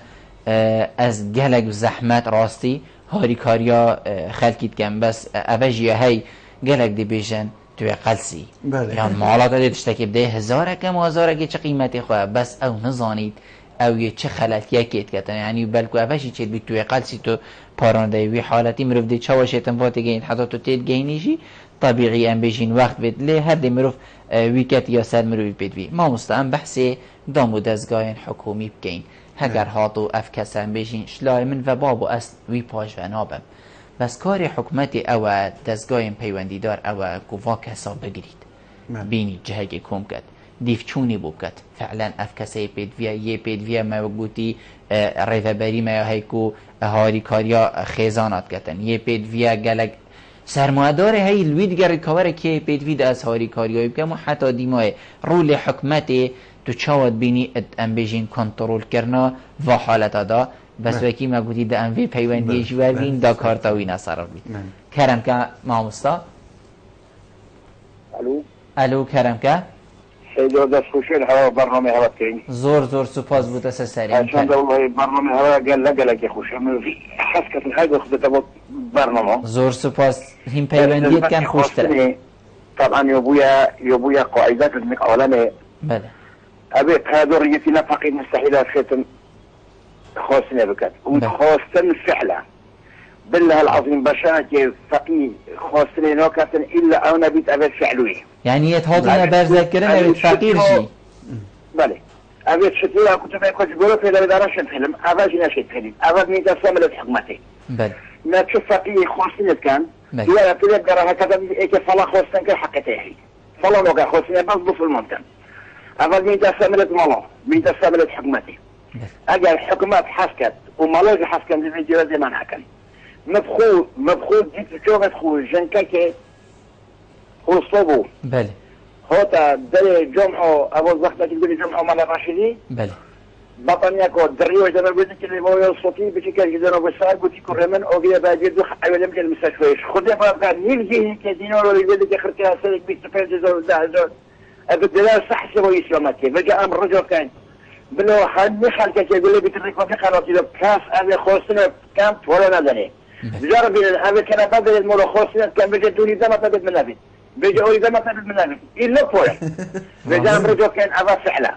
از گلک زحمت راستی هاری کاریا خلقیت کم بس اوجیه هی گلک دی بیشن توی قلسی یعنی مالات دی تشتکی بده هزاره کم و هزاره که چه قیمتی خواه بس او نزانید او یه چه خلطیه کیت کتن یعنی بلکو اوشی چید بید توی قلسی تو پارانده وی حالتی مروف دی چاوشه تنفاتی گین حتی تو تید گینیشی طبیعی ام بیشین وقت بید لی هر دی مروف ویکت یا سر مروفی بید وی ما مستعم بحثی دامو دزگاین حکومی بگین هگر هاتو اف کسان بیشین شلای من و بابو است وی پاش و نابم بس کار حکومتی او دزگاین پیوندی دار او گوا کسا بگیرید بینی جهگی کم کد دیفچونی بو کد فعلا اف کسی پید ویا یه پید ویا ما بگوتی ریفبری ما هیکو هاری کاریا خیزانات کتن یه پید ویا گلک سرمایه‌دار هی الوید گر کاور که پید وید از هاری کاریایی بکم و حتی دیمای رول حکومتی تو چاوت بینی ام بیشین کنترل کرنا و حالت دا بس وکی ما گوتی دا ام وی پیوندی جوار بین دا کارتاوی نصر بید کرم که مامستا الو کرم که سيدو داس خوشين هوا برنامج هوا كين زور سپاس بوده سريع عشان والله برنامج هوا قال لك يا خوش في حسكة الحاجة خدت برنامج زور سپاس هم پیوندیت کن خوشتر طبعا يبويا قاعدات انك اولا بله ابي قادريتي لا فقيد مستحيل ختم خوسنا بكت وخوستن فعلا بالله العظيم بشاكي فقيه خوسنا نوكتن الا او نبيت ابي فعلوي يعني يتهاضنا برذكرنا أبيت فقير شي بله أبيت شتيلا كنت ما يكونش قولوا في الإدارة شن فيلم أباجي ناشي فيلم أباج ميتا ساملة حكمتي بله ما تشوف فقيه خوصنة كان يا تلي بقرا هكذا إيك فلا خوصن كي حقتي فلا نوكا خوصنة بس في الممكن أباج ميتا ساملة مالا ميتا ساملة حكمتي أجل الحكومات حسكت ومالوجي حسكت في الجواز ما نحكم مبخول جيت شو مدخول جنكاكي هو الصبو بله هوتا دري جمعه ابو زختك يقول لي جمعه مال الراشدي بله بطنياكو دريو جنب بيتك اللي هو الصوتي بيتك جدنا بسار قلت كرمن اوغي باجي حيوان من المستشفى خذ بقى نيجي كدينو اللي يقول لك خرجها سلك بيستفاد زول ده ابد لا صح سوي يومك بقى امر رجل كان بلو خلني خلك يقول لي بتريك في قناتي كاس ابي خوسنا كان ولا ندني جرب ابي كان بدل المولى خوسنا كان بجدوني ده ما بدل من ابي بيجوا إذا ما تبي المنافع إلا فوق بيجا برجو كان أبا فعلا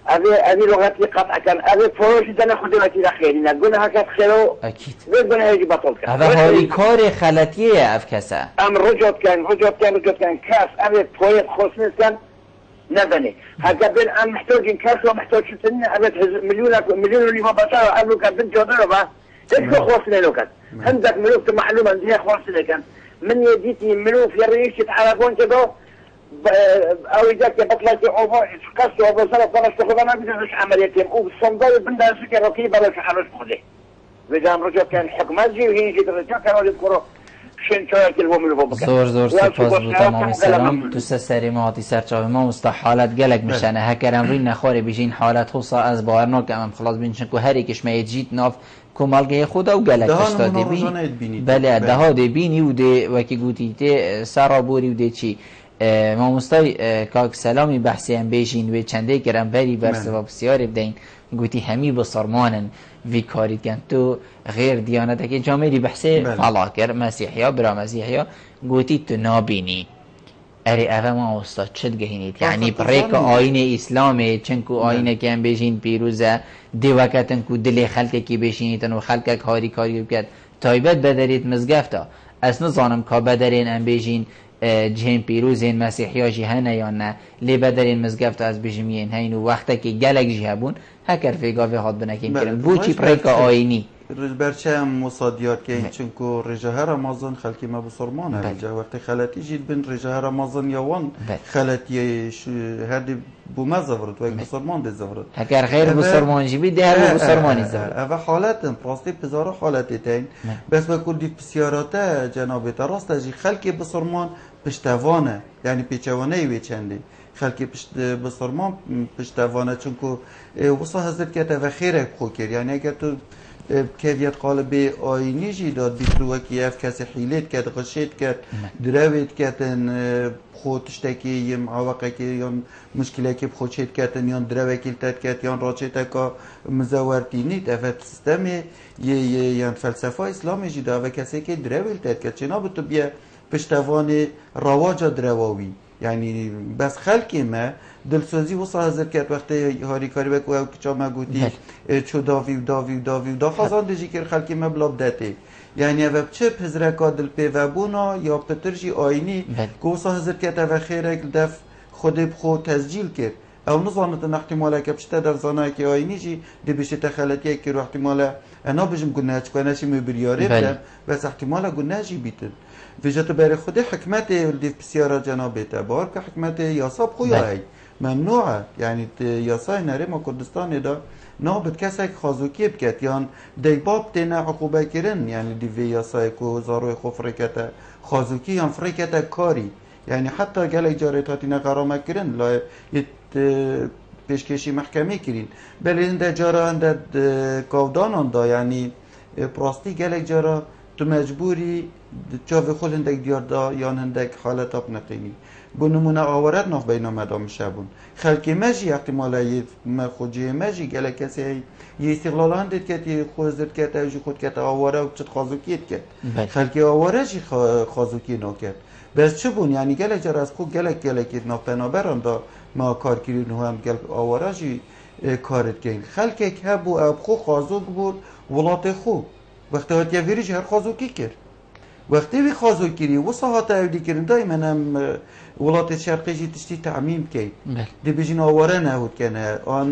أبي لغتي قطع كان أبي فوق إذا نأخذ لك إلى خير نقول هكذا خيرو أكيد بيجون هيجي بطل كان هذا هو كار خلتيه أفكسا أم رجوت كان كاس أبي فوق خصني كان نبني هكذا بين أم محتاجين كاس ومحتاج سنة أبي مليون اللي ما بصار أبلو كان بنت جدرة إيش خصني لو كان عندك ملوك معلومة دي خصني كان من يديتي ملوف يريش يتعرفون كده او يجاك بطلتي اوفو قصوا اوفو سنة فنش تخذ ما بيجوش عمليتهم وبالصندوق بندها سكي رقيبة لو شحرش بخده بجام رجوع كان حكمة جي وهي جيد الرجاء كانوا يذكروا شن شوية كلهم اللي بوبكا زور سپاس بو تمام السلام تو سری ماتی سرچاوی ما مستحالت گلک میشنه هکرم روی نخوری بیشین حالت خوصا از باورنا که هم خلاص بینشن که هر یکش میجیت ناف کمالگه خدا و گلک اشتاده بینی بله ده دی بینی و ده وکی گوتی ته سرابوری و ده چی ما مستای کاک سلامی بحثی هم بیشین و چنده کرم بری برسوا بسیاری بدین گوتی همی بسرمانن وی کاری کن تو غیر دیانته که جامعی بحثی فلا کر مسیحیا برا مسیحیا گوتی تو نابینی اری اوه ما استاد چد گهینید یعنی بریک آین اسلامه چنکو آینه که هم بیشین پیروزه دی وقتن کو دل خلق کی بشینیتن و خلق کاری بکرد تایبت بدرید مزگفتا از نظانم که بدرین ام بیشین جهن پیروزین مسیحیا جهنه یا نه لی بدرین مزگفتا از بجمعین هین و وقتا که گلک جهبون هکر فیگاوی هاد بنکیم کرن بوچی بریک آینی برچه هم مصادیات که این چونکو رجاه رمضان خلقی ما بسرمانه رجاه وقتی خلطی جید بین رجاه رمضان یوان خلطی هردی بومه زورد و یک بسرمان ده زورد اگر غیر بسرمان جیبی ده هر بسرمانی زورد و حالتم پراستی پزار حالتی تین بس بکل دی پسیاراته جنابه راست اجی خلقی بسرمان پشتوانه یعنی پیچوانه وی چنده خلکی پشت بسرمان پشتوانه چونکو وصا حضرت که و خیره خو کرد یعنی اگر تو کیفیت قالب آینی جی داد بیترو کیف کسی حیلت کرد غشیت کرد درویت کردن خودشتکی یه معوقه که یا مشکلی که خودشت کردن یا دروی کلتت کرد یا راچت که مزورتی نیت افت سیستم یه فلسفه اسلامی جی داد و کسی که دروی کلتت کرد چنا بتو بیا پشتوان رواج درواوی یعنی بس خلقی ما دلسوزی وصا حاضر کرد وقتی هاری کاری بکو او کچا ما گوتی چو دا خازان دیجی کر خلقی ما بلاب داته یعنی او چه پزرکا دل پیوبونا یا پترجی آینی که وصا حاضر کرد او خیره دف خود بخو تسجیل کرد او نظانت احتماله که پشته در زانه که آینی جی دی بشه تخلطیه که رو احتماله انا بجم گناه چکو نشی مبریاره بدم بس احتماله گناه جی بیتن وجهت برای خود حکمت الدیف بسیار جناب تبار که حکمت یاساب خویای ممنوعه یعنی یاسای نره ما کردستان دا نابد کسی که خازوکی بکت یان دیباب تینا عقوبه کرن یعنی دیوی یاسای که زاروی خوف فرکت خازوکی یان فرکت کاری یعنی حتی گلک جاریتاتی نقرامه کرن لای پیشکشی محکمه کرین بلی هنده جارا هنده کودانان دا یعنی پراستی گلک جارا تو مجبوری جاوی خود هندک دیار دا یا هندک حالت اب نقینی بو نمونه آورد ناف بین آمدام شبون خلقی مجی احتمالا خودجی مجی گله کسی یه استقلال هندید کت یه خوزد کت اوجی خود کت آواره و چت خازوکیت کت خلقی آواره جی خازوکی نو کت بس چه بون یعنی گله جر از خود گله کت ناف بنابران دا ما کار کرین هم گل آواره جی کارت کن خلقی که بو اب خو خازوک بود ولات خو وقتی هات یه ویریج هر خازوکی کرد وقتی وی خازوکی و صحات اودی کردن دائما هم ولات شرقی جی تشتی تعمیم کی دی بجین آواره نهود کنه آن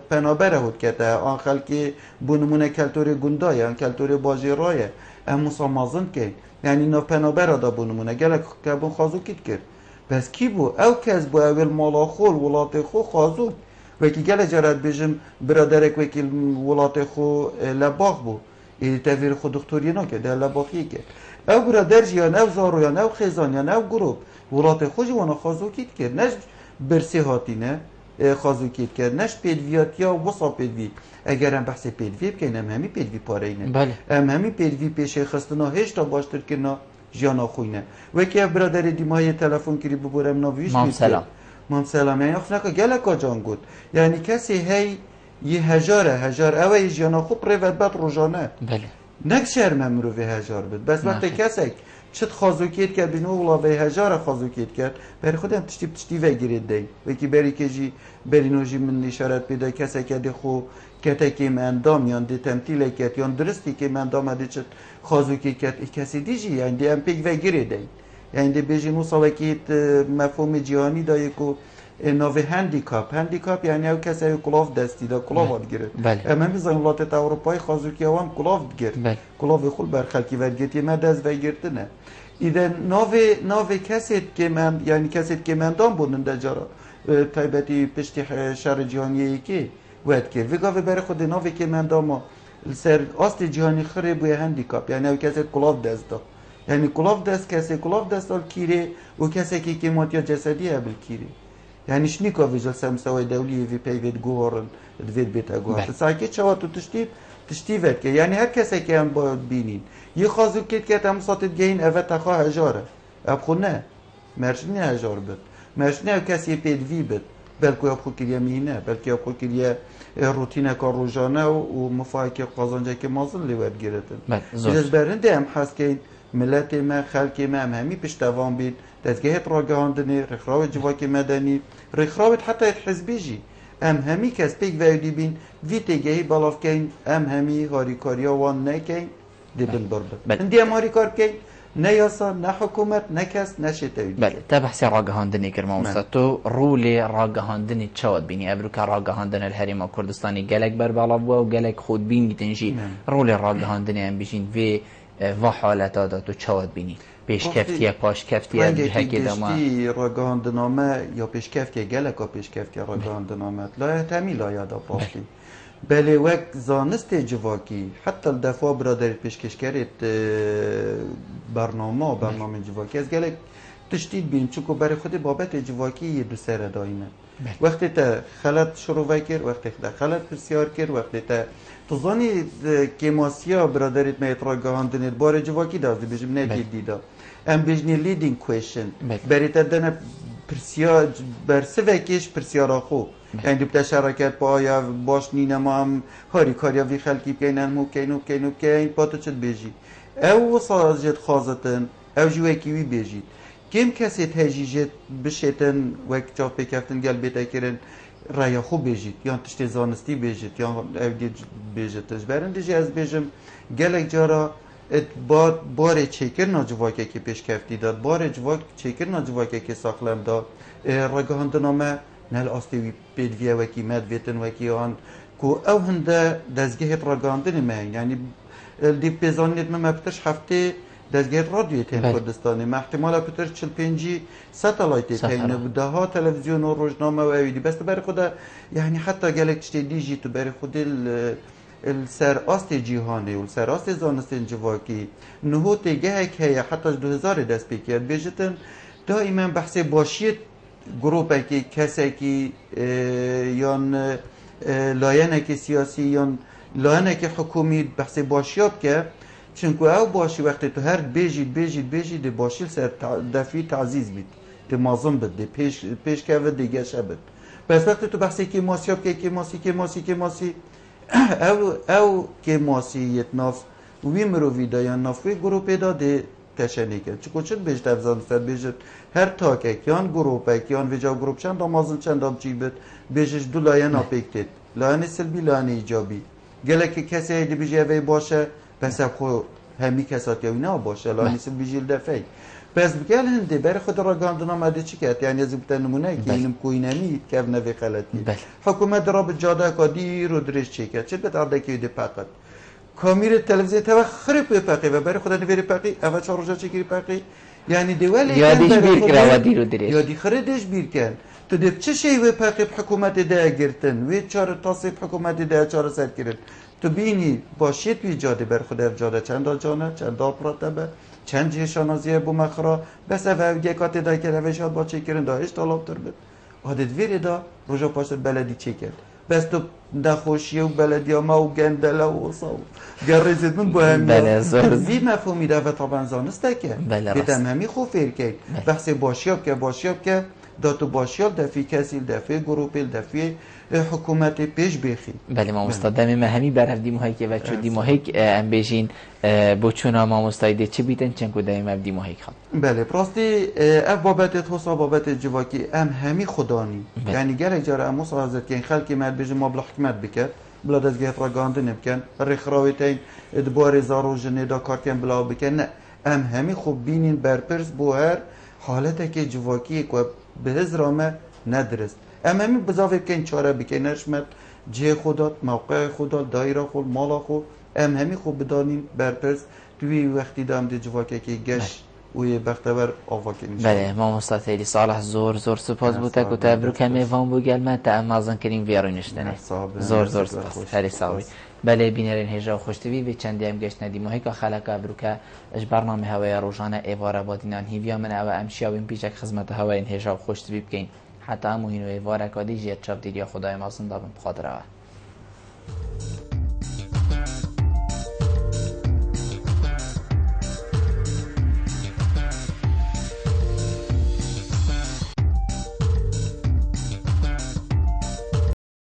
پنابر هود کنه آن خلکی بونمونه کلتور گندای آن کلتور باجرایه ام مسامازن کی یعنی نا پنابر دا بونمونه گله که بون خازوکیت کرد بس کی بو او کس بو اول مالا خول ولات خو خازوک وکی گله جرد بجم برادرک وکی ولات خو لباغ بو تغییر خود دکتری نکرد در لباخی که او برادر یا او زارو یا او خزان یا او گروه ولات خوشی وانا خازوکیت کرد نش برسی هاتی نه خازوکیت کرد نش پیدویات یا وصا پیدوی اگر هم بحث پیدوی بکنیم هم همی پیدوی پاره اینه هم همی پیدوی پیشه خستنا هشتا باشتر که نا جانا خوینه و که برادر دیمای تلفن کری ببورم ناویش مام سلام یعنی اخ نکا گلکا جان گود یعنی کسی هی یه هجار اوه جانا خوب روید بد روزانه نک شرم مروی هجار بد بس وقتی کسی چت خازوکیت کرد بینو اولا به هجار خازوکیت کرد برای خودم تشتی وگیرید دی وکی بری که جی بری نوجی من اشارت پیدا کسی که دی خو کتا که مندام یان دی تمثیل کرد یان درستی که مندام دی چت خازوکیت کرد کسی دیجی یعنی دی ام پیک وگیرید دی یعنی دی بیجی نو سالکیت مفهوم جهانی دایی که نوع هندیکاپ یعنی او کسی کلاف دستی دا کلاف آد گرد اما میزان ولایت اروپای خازوکی هم کلاف گرد کلاف خود بر خلکی ورگیتی ما دست وگرده نه ایده نوع کسی که من یعنی کسی که من دام بودن در جارا تایبتی پشتی شهر جهانیه که وید کرد وگاه برای خود نوع که من دام سر آست جهانی خره بوی هندیکاپ یعنی او کسی کلاف دست دا یعنی کلاف دست کسی کلاف دست دال کیره و کسی که کیماتیا جسدی هبل کیره یعنی شنیکا ویجل سمسوای دولی وی پیوید گوهرن دوید بیتا گوهرن ساکی چوا تو تشتی وید که یعنی هر کسی که هم باید بینین یه خازو کت که هم ساتید گهین اوه تخوا هجاره اب خو نه مرشنی هجار بد مرشنی او کسی پیدوی بد بلکه اب خو کلیه مینه بلکه اب خو کلیه روتینه کار روزانه و مفاهی قازانجه که مازن لیوید گیرتن بیدز برنده هم هست که ملت ما خلق ما هم همی پشتوان بید دستگاهت راگهاندنی رخراوت جواک مدنی رخراوت حتی حزبی جی ام همی کس پیک ویدی بین وی تگهی بلاف کن ام همی هاریکاری وان نکن دی بل بربد اندی هم هاریکار کن نه یاسا نه حکومت نه کس نه شتوید بله تا بحث راگهاندنی کرما استاد تو رول راگهاندنی چاد بینی ابروکا راگهاندن الحریم کردستانی گلک بر بالا و گلک خود بین تنجی رول راگهاندنی هم بیشین و حالتا دا تو چاد بینی پیشکفتیه پاشکفتیه هنگی دشتی راگهاندنامه یا پیشکفتیه گلکا پیشکفتیه راگهاندنامه لا تمیل آیا دا پاستی بله وک زانست جواکی حتی دفعه برادر پیشکش کرد برنامه جواکی از گلک تشتید بین چون که برای خود بابت جواکی یه دو سر داینه وقتی تا خلط شروع کرد وقتی تا خلط پرسیار کرد وقتی تا تظنی که ماسیا برادریت میت را گاهاندنید بار جواکی دازده بجم نگید دیدا ام بجنی لیدینگ کویشن برای تا دنه پرسیار برسه وکیش پرسیار آخو یعنی دوبته شراکت با آیا باش نینه ما هم هاری کاریا وی خلکی بکنن ممکنو بکن پاتو چد بیجی او وصاجت خازتن او جواکی وی بیجید کم کسی تهجیجت بشیتن وک جا پیکفتن گل بیتا کرن رای خوب بیجید یا تشتی زانستی بیجید یا او دید بیجید تجبرن دیجی از بیجم گلک جارا بار چیکر ناجواکه که پیش کفتی داد بار چیکر ناجواکه که ساخلم داد رگاهندنامه نل آستیوی پیدویه وکی مد ویتن وکی آن که او هنده دزگه رگاهندنی من یعنی دی پیزانیت من مبتش هفته دزگه رادیوی تین کردستانی من احتمالا پتر 45 ساتلایتی تینه بوده ها تلویزیون و روزنامه و اویدی بس برای خدا یعنی حتی گلک چتی دیجی تو برای خود السر آست جیهانی و السر آست زانست جواکی نهوت گه که حتی 2000 دست بکرد بیجتن دائما بحث باشید گروپه که کسی که یان لاینه که سیاسی یان لاینه که حکومی بحث باشیاب که چونکه او باشی وقتی تو هر بیجید باشی سر دفعی تعزیز بید ده مازم بید ده پیش که و دیگه شبید پس وقتی تو بحثی که ماسیاب که ماسی او که ماسیت ناف وی مروی دا یا نافوی گروپه دا ده تشنی کرد چون چند بیشت افزان سر بیشت هر تاکه یان گروپه یان ویجا گروپ چند آمازن چند آم چی بید بیشش دو لاین آپیکتید لاین سلبی لاین ایجابی گله که کسی هیدی بیجی اوی باشه پس خو همی کسات یا اینا باشه لاین سلبی جیل دفعی پس بگل هنده برای خود را گاندن آمده چی کرد یعنی از بودن نمونه که اینم کوینمی که نوی خلطی حکومت را به جاده کادی رو درش چی کرد چه بد عرده که ایده پاقت کامیر تلویزیون تا خراب پاقی و برای خدا نویری پاقی اول 4 روزا چی کری پاقی یعنی دیوالی یادش بیر کرد و رو درش یادی خردش بیر کرد تو دب چه شی و پاقی حکومت ده گرتن و 4 تاسیب حکومت ده 4 سر کرد تو بینی باشید وی جاده بر خدا جاده چند جانه چند پراتبه چند جهشانازیه بو مخرا بس او گکات دا که روشات با چه کرن داهش طلاب تر بید عادت ویری دا روژا پاشت بلدی چه کرد بس تو نخوشی و بلدی ها ما و گندله و صاو گرزید من با همی وی مفهومی دا و طبعا زانسته که بیدم همی خوب فیر کرد بحث باشیاب که دا تو باشیاب دفعی کسی دفعی گروپی دفعی حکومت پیش بخی بله ما مستادم همی برف دیموهایی که و چو دیموهایی ام بیشین بچونا ما مستایده چه بیتن چند که دایم اب دیموهایی خواد بله پراستی اف بابت توسا بابت جواکی ام همی خدانی یعنی گره جاره ام مصاحزت که این خلقی مرد بیجه مبلغ حکمت بکرد بلا دزگهت را گانده نبکن رخراوی تین ادبار زارو جنه دا کارکن بلا بکن نه ام همی خوب بینین برپرس بو هر حالت که جواکی که به هزرامه ندرست ام همی بزاوی بکن چاره بکن نشمت جه خودات موقع خودات دایره خود مالا خود ام همی خوب بدانیم برپرس توی وقتی دام دی جواکی که گش وی بختور آواکی میشه بله ما مستطیلی صالح زور سپاس بوده که تبرو کمی وان بگل من تا امازن کریم ویارونشتنه زور سپاس خیلی ساوی بله بینرین هجا خوشتوی به چندی هم گشت ندیم که خلق ابرو که اش برنامه هوای روزانه ایواره بادینان هیویا من او امشیا و پیچک خدمت هوای هجا خوشتوی بکین حتی همو اینو ایواره کادی جیت چاپ دیدیا خدای مازن دابم بخاطر